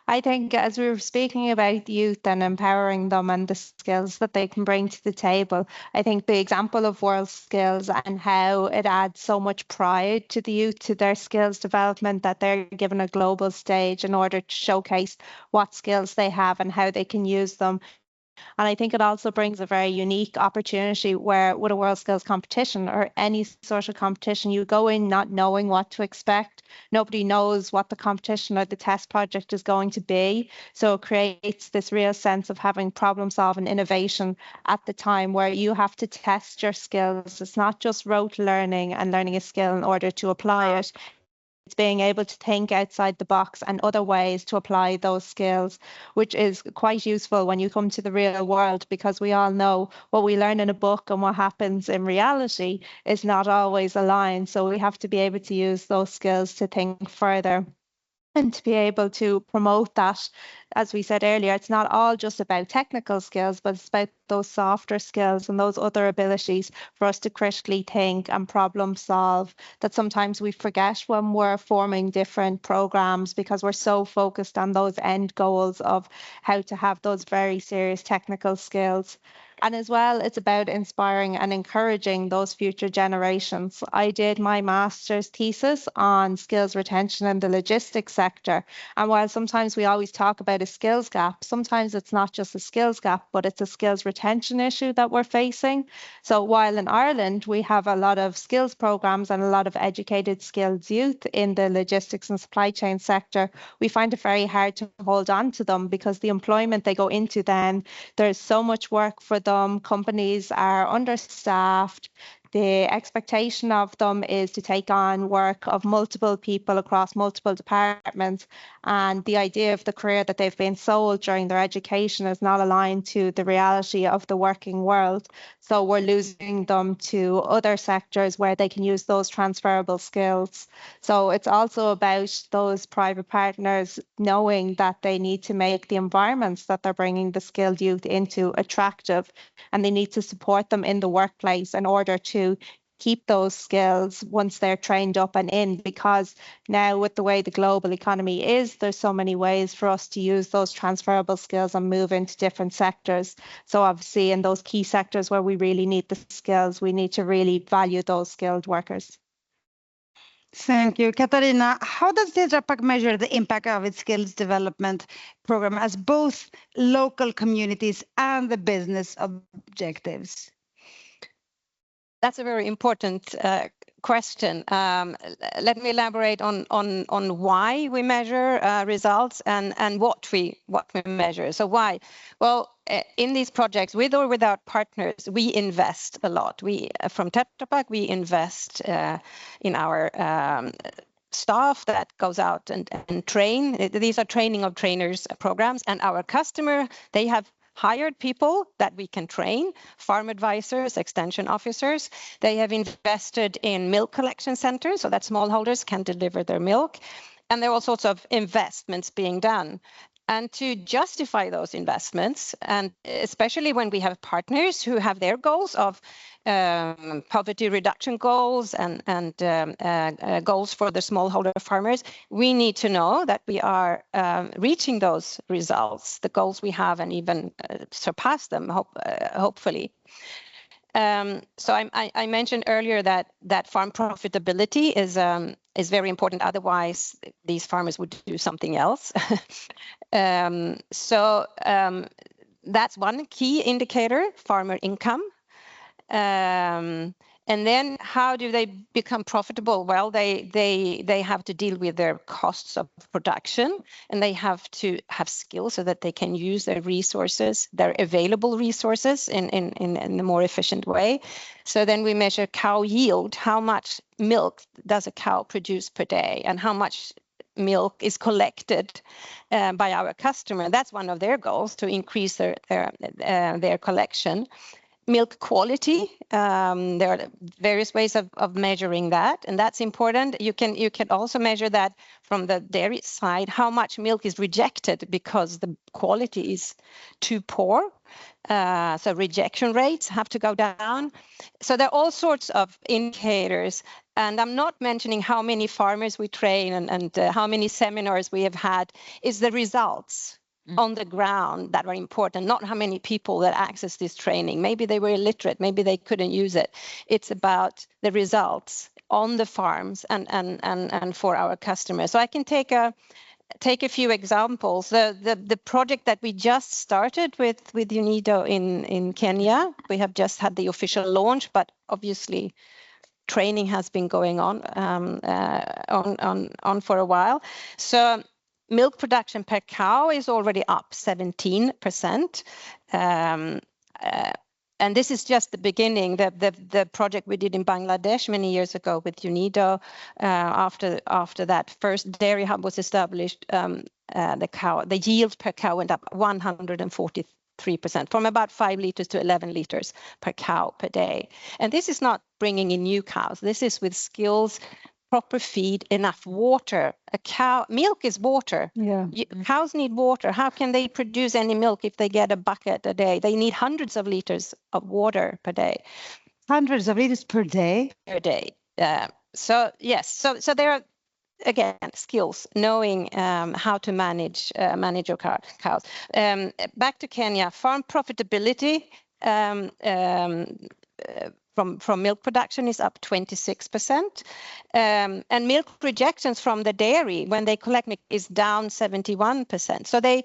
I think as we were speaking about youth and empowering them and the skills that they can bring to the table, I think the example of World Skills and how it adds so much pride to the youth, to their skills development, that they're given a global stage in order to showcase what skills they have and how they can use them. And I think it also brings a very unique opportunity where with a World Skills competition or any sort of competition, you go in not knowing what to expect. Nobody knows what the competition or the test project is going to be. So it creates this real sense of having problem solving innovation at the time where you have to test your skills. It's not just rote learning and learning a skill in order to apply it. being able to think outside the box and other ways to apply those skills, which is quite useful when you come to the real world, because we all know what we learn in a book and what happens in reality is not always aligned. So we have to be able to use those skills to think further and to be able to promote that. As we said earlier, it's not all just about technical skills, but it's about those softer skills and those other abilities for us to critically think and problem solve that sometimes we forget when we're forming different programs, because we're so focused on those end goals of how to have those very serious technical skills. And as well, it's about inspiring and encouraging those future generations. I did my master's thesis on skills retention in the logistics sector. And while sometimes we always talk about a skills gap, sometimes it's not just a skills gap, but it's a skills retention issue that we're facing. So while in Ireland, we have a lot of skills programs and a lot of educated, skilled youth in the logistics and supply chain sector, we find it very hard to hold on to them, because the employment they go into then, there's so much work for them. Companies are understaffed. The expectation of them is to take on work of multiple people across multiple departments. And the idea of the career that they've been sold during their education is not aligned to the reality of the working world. So we're losing them to other sectors where they can use those transferable skills. So it's also about those private partners knowing that they need to make the environments that they're bringing the skilled youth into attractive, and they need to support them in the workplace in order to keep those skills once they're trained up and in, because now with the way the global economy is, there's so many ways for us to use those transferable skills and move into different sectors. So obviously in those key sectors where we really need the skills, we need to really value those skilled workers. Thank you. Katarina, how does Tetra Pak measure the impact of its skills development program as both local communities and the business objectives? That's a very important question. Let me elaborate on why we measure results and what we measure. So why? Well, in these projects, with or without partners, we invest a lot. We, from Tetra Pak, we invest in our staff that goes out and train. These are training of trainers programs, and our customer, they have hired people that we can train, farm advisors, extension officers. They have invested in milk collection centers so that smallholders can deliver their milk. And there are all sorts of investments being done. And to justify those investments, and especially when we have partners who have their goals of poverty reduction goals and goals for the smallholder farmers, we need to know that we are reaching those results, the goals we have, and even surpass them, hopefully. So I mentioned earlier that farm profitability is very important. Otherwise, these farmers would do something else. That's one key indicator, farmer income. And then how do they become profitable? Well, they have to deal with their costs of production, and they have to have skills so that they can use their resources, their available resources in a more efficient way. So then we measure cow yield. How much milk does a cow produce per day, and how much milk is collected by our customer? That's one of their goals, to increase their collection. Milk quality, there are various ways of measuring that, and that's important. You can also measure that from the dairy side, how much milk is rejected because the quality is too poor. So rejection rates have to go down. So there are all sorts of indicators, and I'm not mentioning how many farmers we train and how many seminars we have had. Is the results on the ground that are important, not how many people that access this training. Maybe they were illiterate, maybe they couldn't use it. It's about the results on the farms and for our customers. So I can take a few examples. The project that we just started with UNIDO in Kenya, we have just had the official launch, but obviously training has been going on for a while. So milk production per cow is already up 17%. And this is just the beginning. The project we did in Bangladesh many years ago with UNIDO, after that first dairy hub was established, the yield per cow went up 143%, from about 5 liters to 11 liters per cow per day. And this is not bringing in new cows. This is with skills, proper feed, enough water. Milk is water. Yeah. Cows need water. How can they produce any milk if they get a bucket a day? They need hundreds of liters of water per day. Hundreds of liters per day? Per day. So yes, so there are, again, skills, knowing how to manage your cows. Back to Kenya, farm profitability from milk production is up 26%, and milk rejections from the dairy when they collect milk is down 71%. So they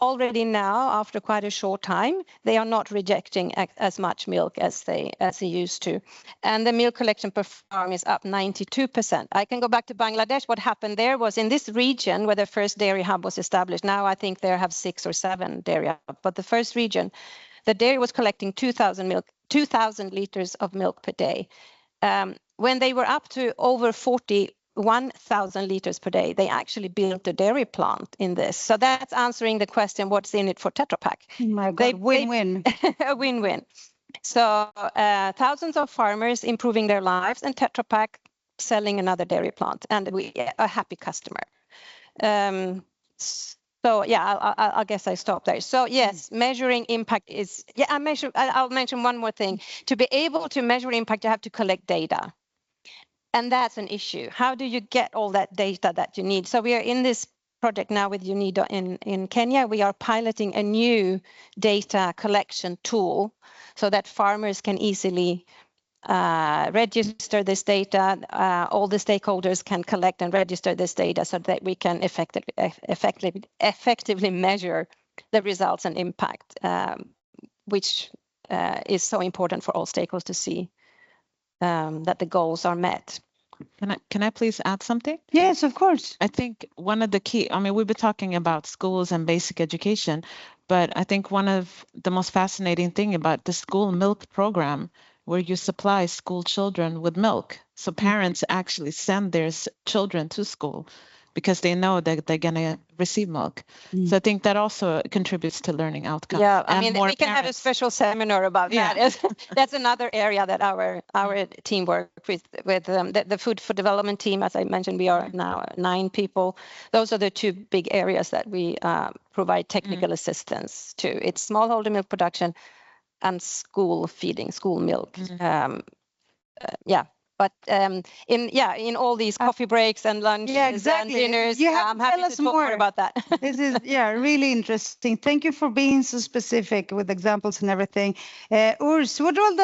already now, after quite a short time, they are not rejecting as much milk as they used to, and the milk collection per farm is up 92%. I can go back to Bangladesh. What happened there was in this region where the first dairy hub was established. Now I think they have 6 or 7 dairy hubs, but the first region, the dairy was collecting 2,000 liters of milk per day. When they were up to over 41,000 liters per day, they actually built a dairy plant in this. So that's answering the question, what's in it for Tetra Pak? Oh my God, win-win. A win-win. So thousands of farmers improving their lives, and Tetra Pak selling another dairy plant, and a happy customer. So yeah, I guess I stop there. So yes, measuring impact is, I'll mention one more thing. To be able to measure impact, you have to collect data. And that's an issue. How do you get all that data that you need? So we are in this project now with UNIDO in Kenya. We are piloting a new data collection tool so that farmers can easily register this data. All the stakeholders can collect and register this data so that we can effectively measure the results and impact, which is so important for all stakeholders to see that the goals are met. Can I please add something? Yes, of course. I think one of the key, we've been talking about schools and basic education, but I think one of the most fascinating thing about the school milk program, where you supply school children with milk. So parents actually send their children to school because they know that they're going to receive milk. So I think that also contributes to learning outcomes. Yeah, we can have a special seminar about that. That's another area that our team works with the Food for Development team. As I mentioned, we are now 9 people. Those are the 2 big areas that we provide technical assistance to. It's smallholder milk production and school feeding, school milk. But in all these coffee breaks and lunches and dinners, I'm happy to talk more about that. This is really interesting. Thank you for being so specific with examples and everything. Urs, what role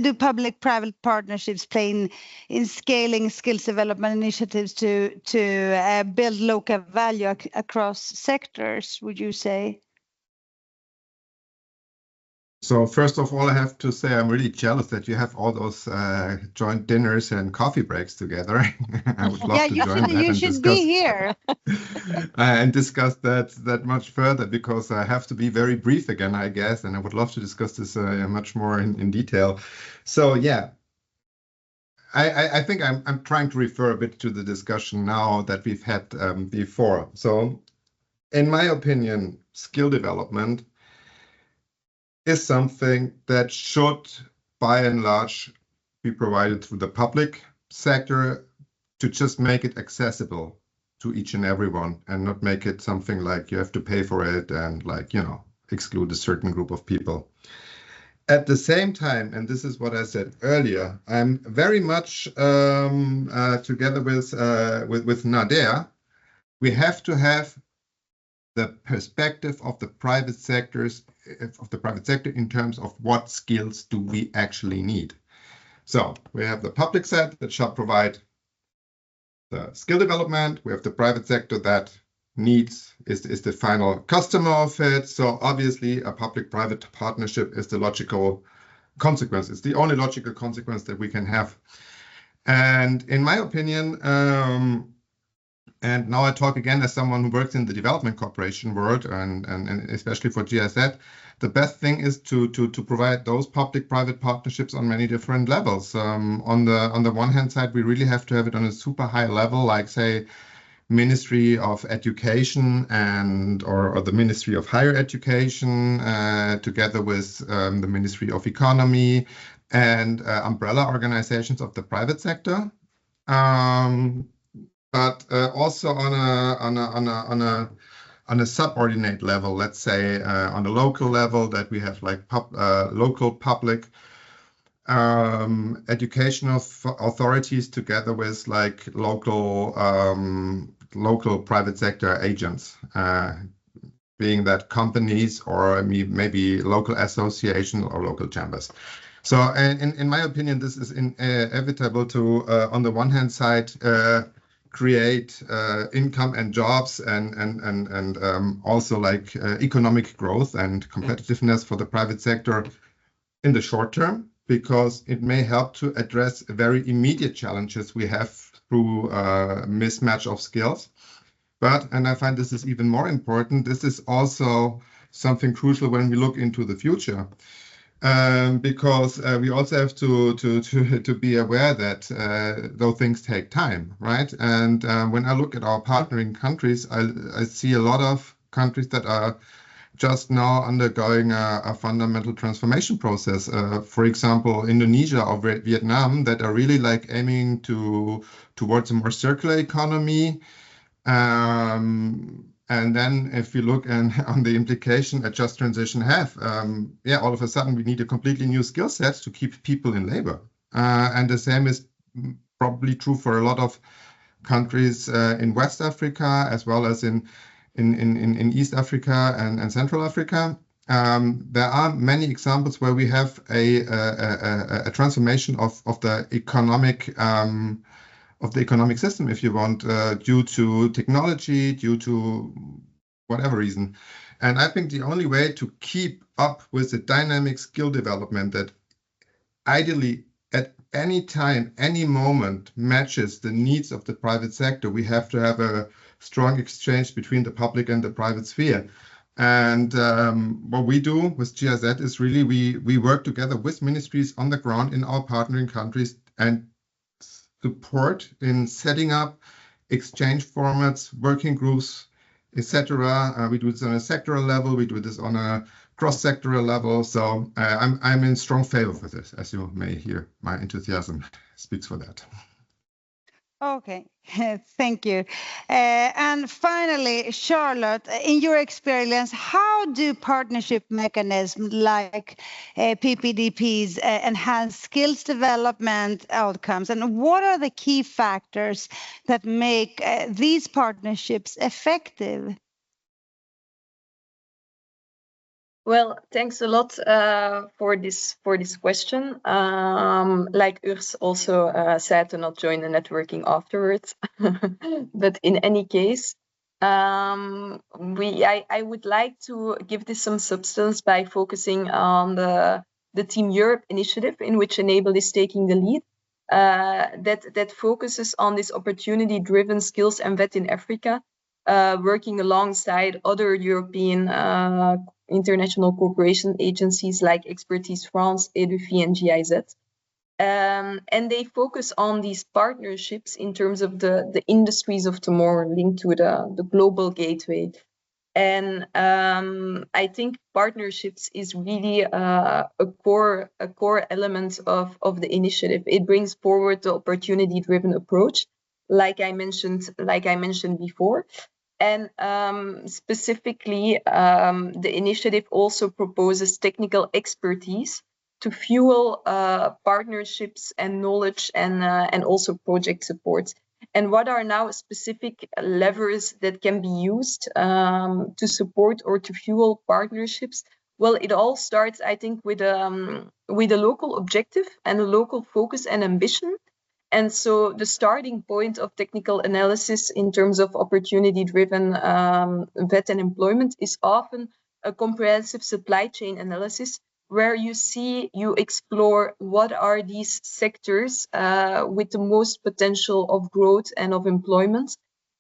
do public-private partnerships play in scaling skills development initiatives to build local value across sectors, would you say? So first of all, I have to say I'm really jealous that you have all those joint dinners and coffee breaks together. I would love to join that. You should be here. And discuss that much further, because I have to be very brief again, I guess, and I would love to discuss this much more in detail. So yeah, I think I'm trying to refer a bit to the discussion now that we've had before. So in my opinion, skill development is something that should, by and large, be provided through the public sector, to just make it accessible to each and everyone, and not make it something like you have to pay for it and exclude a certain group of people. At the same time, and this is what I said earlier, I'm very much together with Nader. We have to have the perspective of the private sector in terms of what skills do we actually need. So we have the public sector that shall provide the skill development. We have the private sector that is the final customer of it. So obviously a public-private partnership is the logical consequence. It's the only logical consequence that we can have. And in my opinion, and now I talk again as someone who works in the development cooperation world, and especially for GIZ, the best thing is to provide those public-private partnerships on many different levels. On the one hand side, we really have to have it on a super high level, like say Ministry of Education or the Ministry of Higher Education, together with the Ministry of Economy and umbrella organizations of the private sector. But also on a subordinate level, let's say on a local level, that we have like local public educational authorities together with like local private sector agents, being that companies or maybe local associations or local chambers. So in my opinion, this is inevitable to, on the one hand side, create income and jobs and also like economic growth and competitiveness for the private sector in the short term, because it may help to address very immediate challenges we have through mismatch of skills. But, and I find this is even more important, this is also something crucial when we look into the future. Because we also have to be aware that those things take time, right? And when I look at our partnering countries, I see a lot of countries that are just now undergoing a fundamental transformation process. For example, Indonesia or Vietnam, that are really like aiming towards a more circular economy. And then if we look on the implication a just transition have, all of a sudden we need a completely new skill set to keep people in labor. And the same is probably true for a lot of countries in West Africa, as well as in East Africa and Central Africa. There are many examples where we have a transformation of the economic system, if you want, due to technology, due to whatever reason. And I think the only way to keep up with the dynamic skill development that ideally at any time, any moment matches the needs of the private sector, we have to have a strong exchange between the public and the private sphere. And what we do with GIZ is really we work together with ministries on the ground in our partnering countries and support in setting up exchange formats, working groups, etc. We do this on a sectoral level. We do this on a cross-sectoral level. So I'm in strong favor for this, as you may hear. My enthusiasm speaks for that. Okay, thank you. And finally, Charlotte, in your experience, how do partnership mechanisms like PPDPs enhance skills development outcomes? And what are the key factors that make these partnerships effective? Well, thanks a lot for this question. Like Urs also said, to not join the networking afterwards. But in any case, I would like to give this some substance by focusing on the Team Europe initiative, in which Enabel is taking the lead. That focuses on this opportunity-driven skills embed in Africa, working alongside other European international cooperation agencies like Expertise France, EDUFI, and GIZ. And they focus on these partnerships in terms of the industries of tomorrow linked to the global gateway. And I think partnerships is really a core element of the initiative. It brings forward the opportunity-driven approach, like I mentioned before. And specifically, the initiative also proposes technical expertise to fuel partnerships and knowledge and also project support. And what are now specific levers that can be used to support or to fuel partnerships? Well, it all starts, I think, with a local objective and a local focus and ambition. And so the starting point of technical analysis in terms of opportunity-driven vet and employment is often a comprehensive supply chain analysis, where you explore what are these sectors with the most potential of growth and of employment,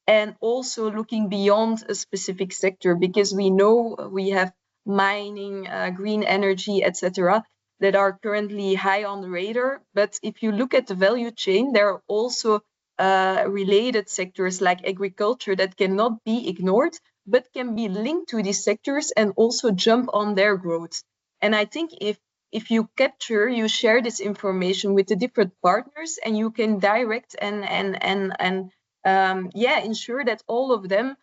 and also looking beyond a specific sector, because we know we have mining, green energy, etc., that are currently high on the radar. But if you look at the value chain, there are also related sectors like agriculture that cannot be ignored, but can be linked to these sectors and also jump on their growth. And I think if you share this information with the different partners, and you can direct and ensure that all of them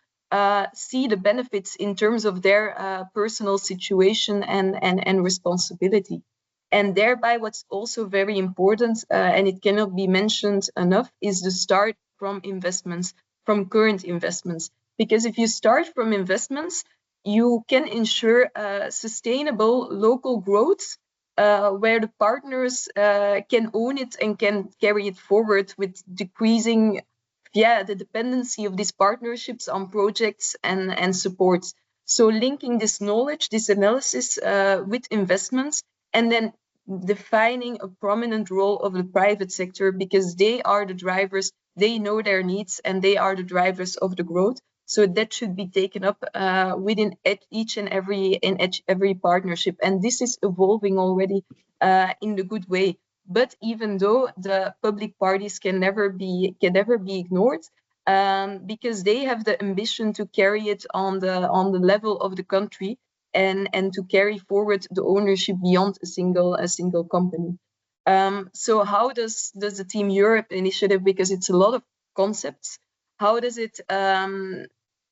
see the benefits in terms of their personal situation and responsibility. And thereby, what's also very important, and it cannot be mentioned enough, is the start from investments, from current investments. Because if you start from investments, you can ensure sustainable local growth, where the partners can own it and can carry it forward with decreasing the dependency of these partnerships on projects and supports. So linking this knowledge, this analysis with investments, and then defining a prominent role of the private sector, because they are the drivers, they know their needs, and they are the drivers of the growth. So that should be taken up within each and every partnership, and this is evolving already in the good way. But even though the public parties can never be ignored, because they have the ambition to carry it on the level of the country, and to carry forward the ownership beyond a single company. So how does the Team Europe initiative, because it's a lot of concepts, how does it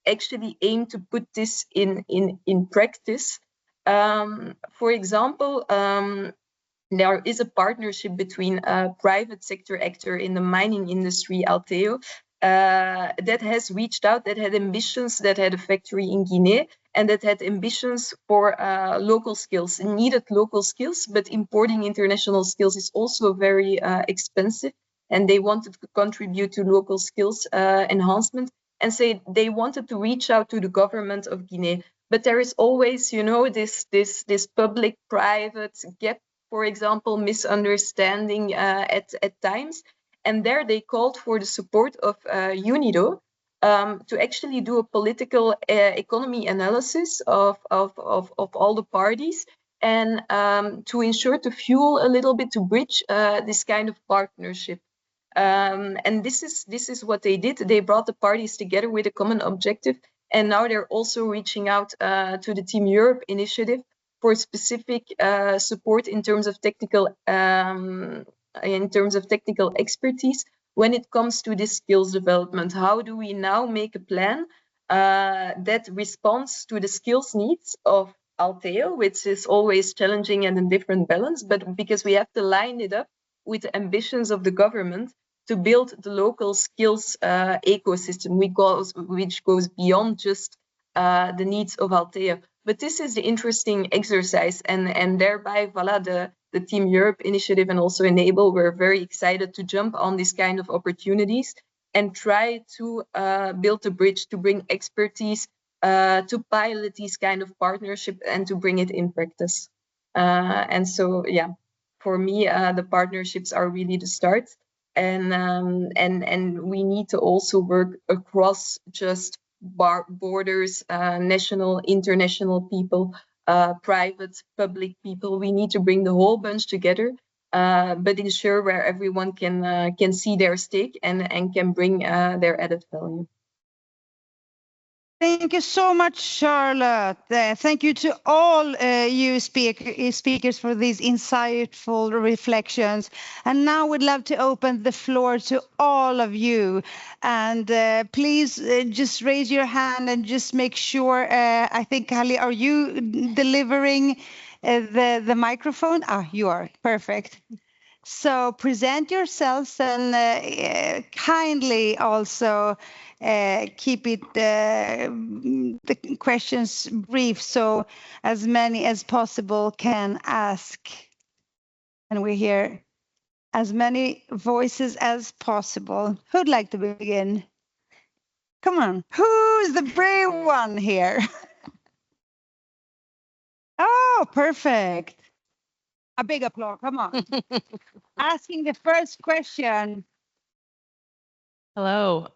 actually aim to put this in practice? For example, there is a partnership between a private sector actor in the mining industry, Alteo, that has reached out, that had ambitions, that had a factory in Guinea, and that had ambitions for local skills, needed local skills, but importing international skills is also very expensive, and they wanted to contribute to local skills enhancement, and say they wanted to reach out to the government of Guinea. But there is always, this public-private gap, for example, misunderstanding at times. And there they called for the support of UNIDO to actually do a political economy analysis of all the parties, and to ensure to fuel a little bit, to bridge this kind of partnership. And this is what they did. They brought the parties together with a common objective, and now they're also reaching out to the Team Europe initiative for specific support in terms of technical expertise when it comes to this skills development. How do we now make a plan that responds to the skills needs of Alteo, which is always challenging and a different balance, but because we have to line it up with the ambitions of the government to build the local skills ecosystem, which goes beyond just the needs of Alteo. But this is the interesting exercise, and thereby, the Team Europe initiative and also Enabel were very excited to jump on this kind of opportunities and try to build a bridge, to bring expertise, to pilot these kind of partnership and to bring it in practice. And so, for me, the partnerships are really the start, and we need to also work across just borders, national, international people, private, public people. We need to bring the whole bunch together, but ensure where everyone can see their stake and can bring their added value. Thank you so much, Charlotte. Thank you to all you speakers for these insightful reflections. And now we'd love to open the floor to all of you. And please just raise your hand and just make sure, I think, Kali, are you delivering the microphone? Ah, you are. Perfect. So present yourselves and kindly also keep it the questions brief, so as many as possible can ask. And we hear as many voices as possible. Who'd like to begin? Come on, who's the brave one here? Oh, perfect. A big applause, come on. Asking the first question. Hello.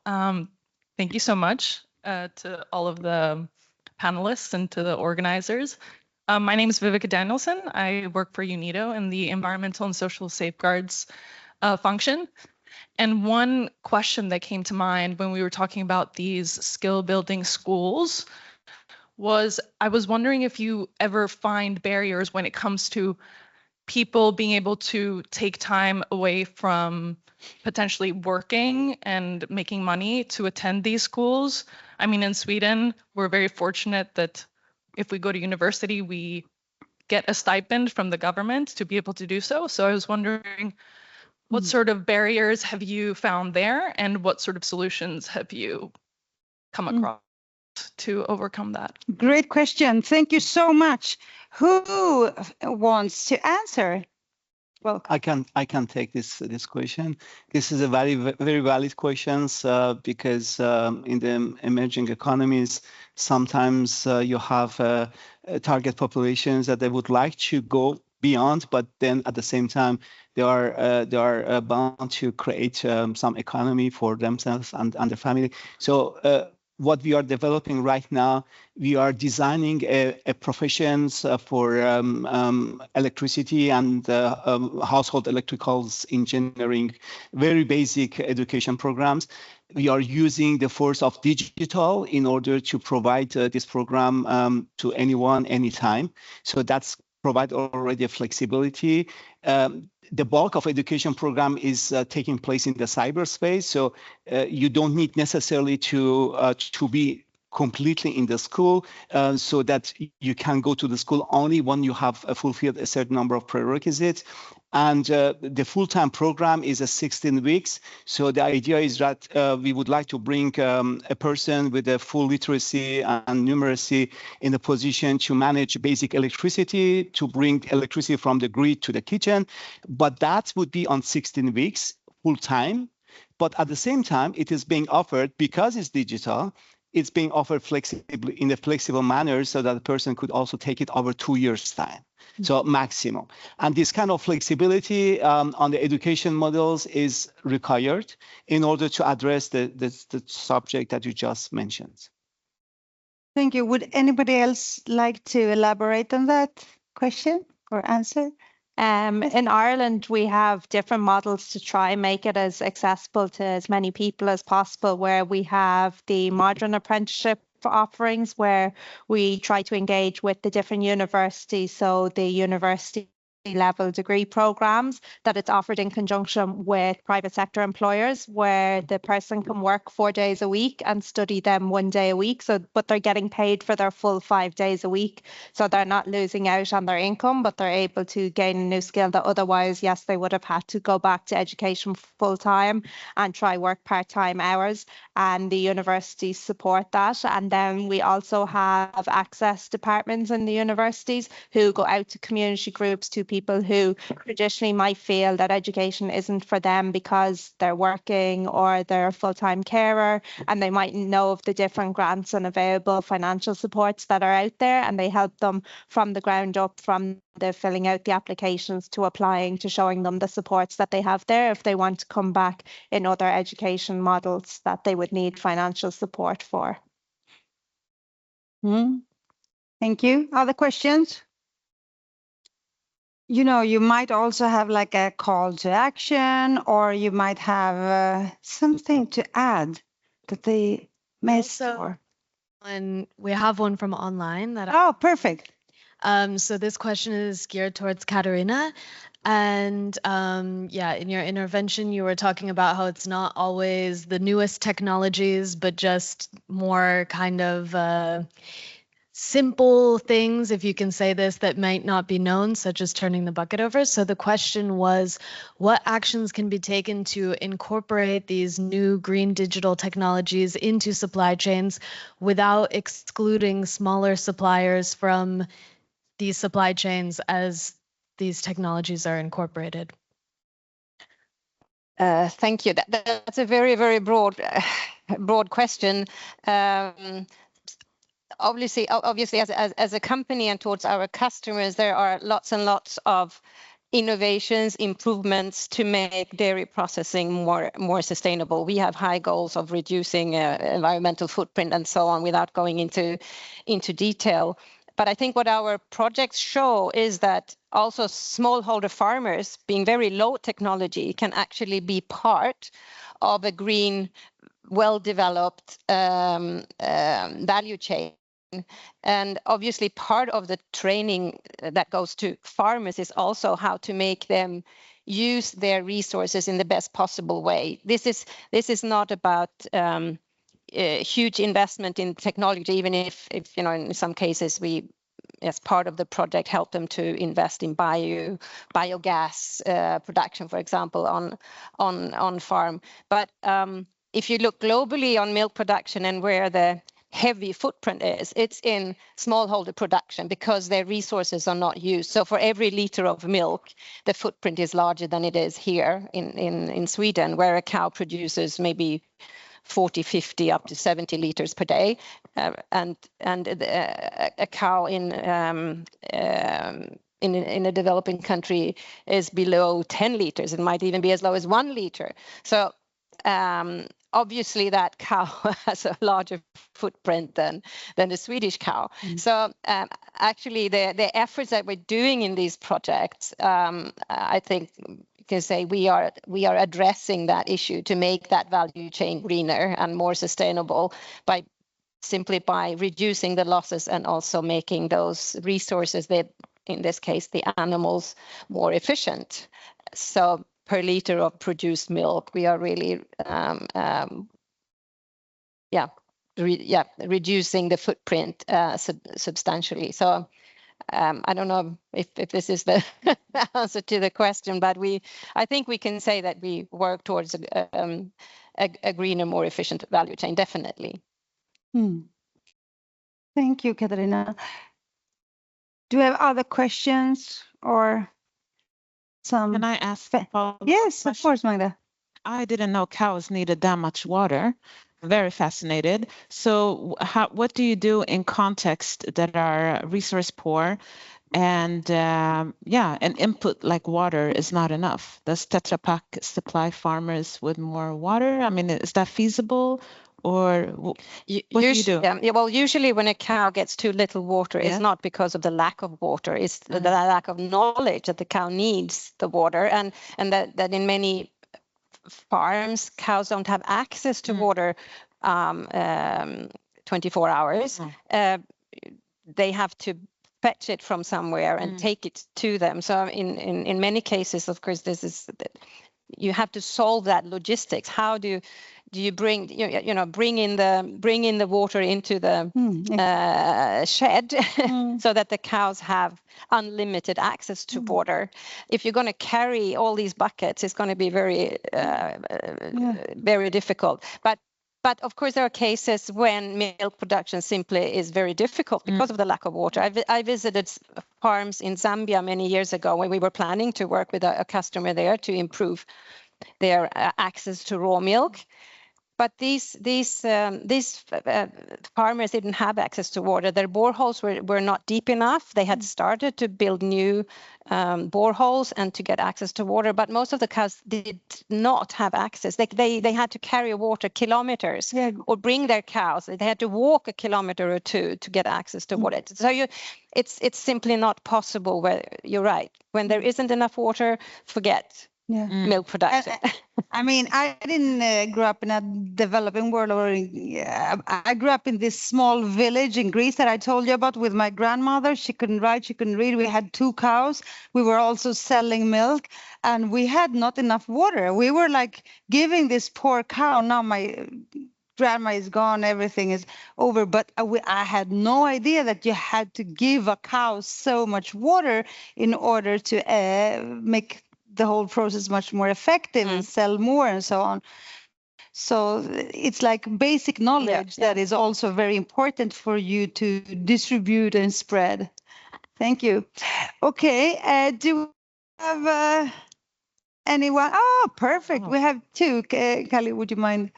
Thank you so much to all of the panelists and to the organizers. My name is Viveka Danielson. I work for UNIDO in the Environmental and Social Safeguards function. And one question that came to mind when we were talking about these skill building schools was, I was wondering if you ever find barriers when it comes to people being able to take time away from potentially working and making money to attend these schools. I mean, in Sweden, we're very fortunate that if we go to university, we get a stipend from the government to be able to do so. So I was wondering, what sort of barriers have you found there, and what sort of solutions have you come across to overcome that? Great question. Thank you so much. Who wants to answer? Well, I can take this question. This is a very valid question because in the emerging economies, sometimes you have target populations that they would like to go beyond, but then at the same time they are bound to create some economy for themselves and their family. So what we are developing right now, we are designing a professions for electricity and household electricals engineering, very basic education programs. We are using the force of digital in order to provide this program to anyone, anytime. So that's provide already a flexibility. The bulk of education program is taking place in the cyberspace, so you don't need necessarily to be completely in the school, so that you can go to the school only when you have fulfilled a certain number of prerequisites. And the full-time program is 16 weeks. So the idea is that we would like to bring a person with a full literacy and numeracy in a position to manage basic electricity, to bring electricity from the grid to the kitchen. But that would be on 16 weeks full-time. But at the same time, it is being offered, because it's digital, it's being offered flexibly in a flexible manner so that the person could also take it over 2 years' time. So maximum. And this kind of flexibility on the education models is required in order to address the subject that you just mentioned. Thank you. Would anybody else like to elaborate on that question or answer? In Ireland, we have different models to try and make it as accessible to as many people as possible, where we have the modern apprenticeship offerings where we try to engage with the different universities, so the university level degree programs, that it's offered in conjunction with private sector employers, where the person can work 4 days a week and study them 1 day a week. So, but they're getting paid for their full 5 days a week. So they're not losing out on their income, but they're able to gain a new skill that otherwise, yes, they would have had to go back to education full time and try work part-time hours. And the universities support that. And then we also have access departments in the universities who go out to community groups, to people who traditionally might feel that education isn't for them because they're working or they're a full-time carer, and they might know of the different grants and available financial supports that are out there, and they help them from the ground up, from the filling out the applications to applying, to showing them the supports that they have there if they want to come back in other education models that they would need financial support for. Thank you. Other questions? You know, you might also have like a call to action, or you might have something to add that they missed. And we have one from online that. Oh, perfect. So this question is geared towards Katarina. And yeah, in your intervention, you were talking about how it's not always the newest technologies, but just more kind of simple things, if you can say this, that might not be known, such as turning the bucket over. So the question was, what actions can be taken to incorporate these new green digital technologies into supply chains without excluding smaller suppliers from these supply chains as these technologies are incorporated? Thank you. That's a very, very broad question. Obviously, as a company and towards our customers, there are lots and lots of innovations, improvements to make dairy processing more sustainable. We have high goals of reducing environmental footprint and so on, without going into detail. But I think what our projects show is that also smallholder farmers, being very low technology, can actually be part of a green, well-developed value chain. And obviously part of the training that goes to farmers is also how to make them use their resources in the best possible way. This is not about huge investment in technology, even if you know, in some cases we, as part of the project, help them to invest in biogas production, for example, on farm. But if you look globally on milk production and where the heavy footprint is, it's in smallholder production because their resources are not used. So for every liter of milk, the footprint is larger than it is here in Sweden, where a cow produces maybe 40, 50, up to 70 liters per day, and a cow in a developing country is below 10 liters. It might even be as low as 1 liter. So obviously that cow has a larger footprint than the Swedish cow. So actually the efforts that we're doing in these projects, I think you can say we are addressing that issue to make that value chain greener and more sustainable by reducing the losses and also making those resources, that in this case the animals, more efficient. So per liter of produced milk, we are really reducing the footprint substantially. So I don't know if this is the answer to the question, but I think we can say that we work towards a greener, more efficient value chain, definitely. Thank you, Katarina. Do you have other questions or some? Can I ask? Yes, of course, Magda. I didn't know cows needed that much water. Very fascinated. So what do you do in contexts that are resource poor and an input like water is not enough? Does Tetra Pak supply farmers with more water? I mean, is that feasible? Or what do you do? Well, usually when a cow gets too little water, it's not because of the lack of water. It's the lack of knowledge that the cow needs the water, and that in many farms, cows don't have access to water 24 hours. They have to fetch it from somewhere and take it to them. So in many cases, of course, you have to solve that logistics. How do you bring in the water into the shed so that the cows have unlimited access to water? If you're going to carry all these buckets, it's going to be very very difficult. But of course, there are cases when milk production simply is very difficult because of the lack of water. I visited farms in Zambia many years ago when we were planning to work with a customer there to improve their access to raw milk. But these farmers didn't have access to water. Their boreholes were not deep enough. They had started to build new boreholes and to get access to water, but most of the cows did not have access. They had to carry water kilometers or bring their cows. They had to walk a kilometer or two to get access to water. So it's simply not possible. Where you're right, when there isn't enough water, forget milk production. I mean, I didn't grow up in a developing world, I grew up in this small village in Greece that I told you about with my grandmother. She couldn't write, she couldn't read. We had 2 cows. We were also selling milk, and we had not enough water. We were like giving this poor cow. Now my grandma is gone, everything is over, but I had no idea that you had to give a cow so much water in order to make the whole process much more effective and sell more and so on. So it's like basic knowledge that is also very important for you to distribute and spread. Thank you. Okay, do we have anyone? Oh, perfect. We have 2. Kali, would you mind?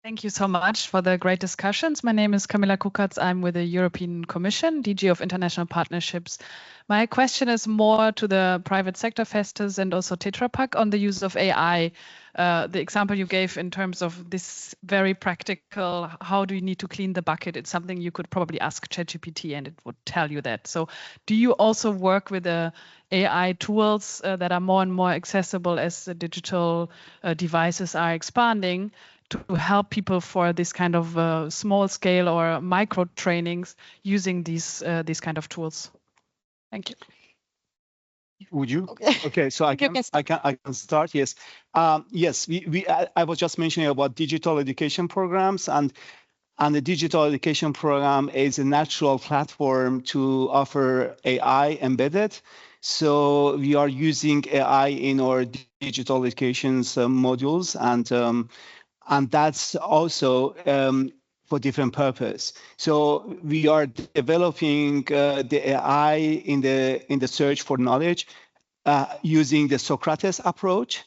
Thank you so much for the great discussions. My name is Kamila Kukatz. I'm with the European Commission, DG of International Partnerships. My question is more to the private sector Festus and also Tetra Pak on the use of AI. The example you gave in terms of this very practical, how do you need to clean the bucket? It's something you could probably ask ChatGPT and it would tell you that. So do you also work with the AI tools that are more and more accessible as the digital devices are expanding, to help people for this kind of small scale or micro trainings using these kind of tools? Thank you. Would you? Okay, so I can start. Yes, yes. I was just mentioning about digital education programs, and the digital education program is a natural platform to offer AI embedded. So we are using AI in our digital education modules, and that's also for different purpose. So we are developing the AI in the search for knowledge using the Socrates approach,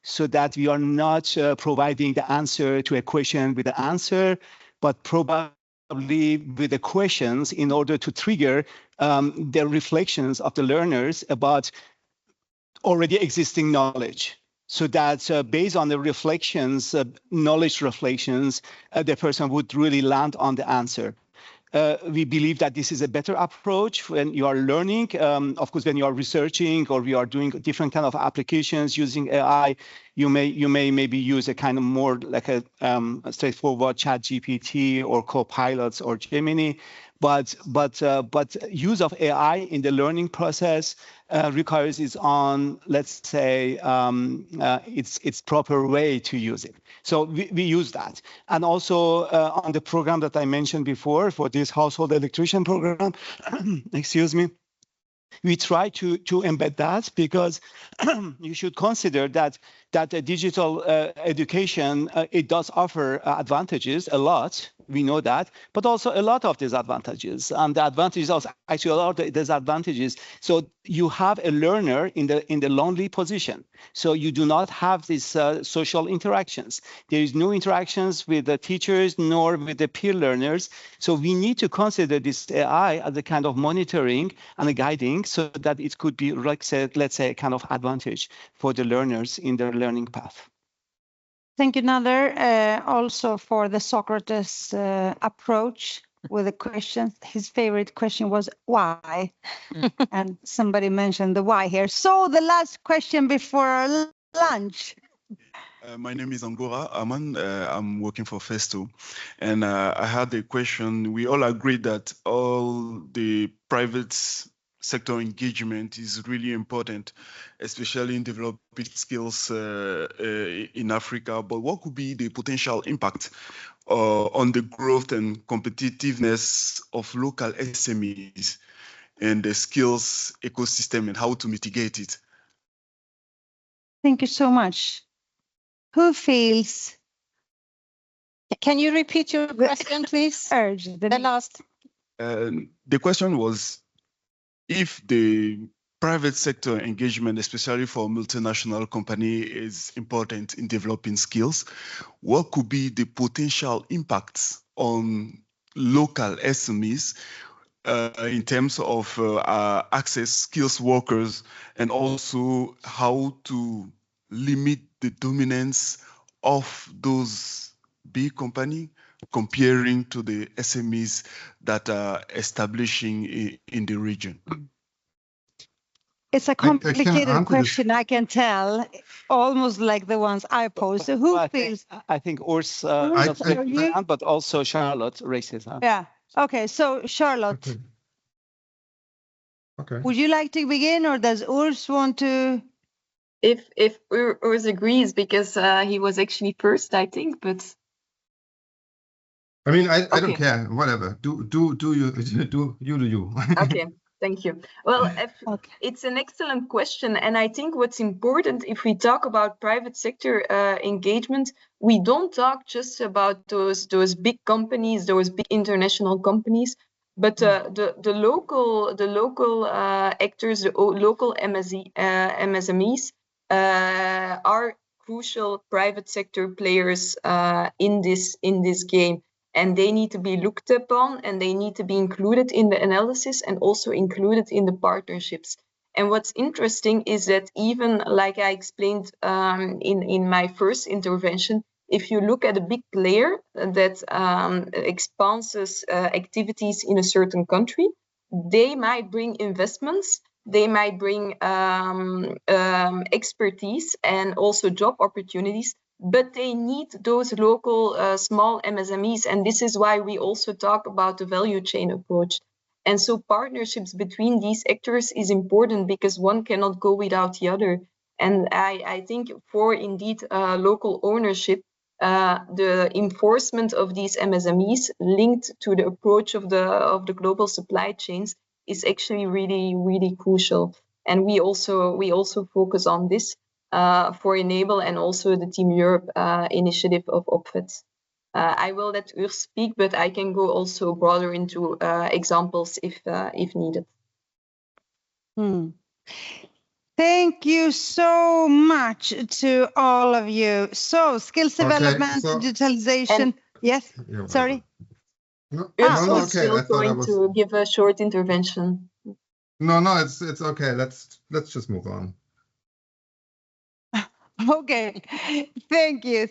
so that we are not providing the answer to a question with the answer, but probably with the questions in order to trigger the reflections of the learners about already existing knowledge. So that based on the reflections, knowledge reflections, the person would really land on the answer. We believe that this is a better approach when you are learning. Of course, when you are researching or we are doing different kind of applications using AI, you may maybe use a kind of more like a straightforward ChatGPT or Copilots or Gemini. But use of AI in the learning process requires its on, let's say, its proper way to use it. So we use that. And also on the program that I mentioned before, for this household electrician program, excuse me, we try to embed that, because you should consider that the digital education, it does offer advantages, a lot. We know that, but also a lot of disadvantages. And the advantages also actually a lot of disadvantages. So you have a learner in the lonely position. So you do not have these social interactions. There is no interactions with the teachers nor with the peer learners. So we need to consider this AI as a kind of monitoring and a guiding, so that it could be, like let's say, a kind of advantage for the learners in their learning path. Thank you, Nader, also for the Socrates approach with the questions. His favorite question was why, and somebody mentioned the why here. So the last question before our lunch. My name is Angora Aman. I'm working for Festo, and I had a question. We all agree that all the private sector engagement is really important, especially in developing skills in Africa. But what could be the potential impact on the growth and competitiveness of local SMEs and the skills ecosystem, and how to mitigate it? Thank you so much. Who feels? Can you repeat your question, please? Urged. The last. The question was, if the private sector engagement, especially for a multinational company, is important in developing skills, what could be the potential impacts on local SMEs in terms of access skills workers, and also how to limit the dominance of those big companies comparing to the SMEs that are establishing in the region? It's a complicated question, I can tell, almost like the ones I posed. So who feels? I think Urs, but also Charlotte raises hand. Yeah. Okay. So Charlotte, okay. Would you like to begin, or does Urs want to? If Urs agrees, because he was actually first, I think, but. I mean, I don't care. Whatever. Do you? Okay. Thank you. Well, it's an excellent question. And I think what's important, if we talk about private sector engagement, we don't talk just about those big companies, those big international companies, but the local actors, the local MSMEs are crucial private sector players in this game, and they need to be looked upon, and they need to be included in the analysis and also included in the partnerships. And what's interesting is that even like I explained in my first intervention, if you look at a big player that expands activities in a certain country, they might bring investments, they might bring expertise and also job opportunities, but they need those local small MSMEs. And this is why we also talk about the value chain approach. And so partnerships between these actors is important because one cannot go without the other. And I think for indeed local ownership, the enforcement of these MSMEs linked to the approach of the global supply chains is actually really crucial. And we also focus on this for Enabel and also the Team Europe initiative of OPFET. I will let Urs speak, but I can go also broader into examples if needed. Thank you so much to all of you. So skills development, digitalization. Yes, sorry. Urs was still going to give a short intervention. No, it's okay. Let's just move on. Okay, thank you.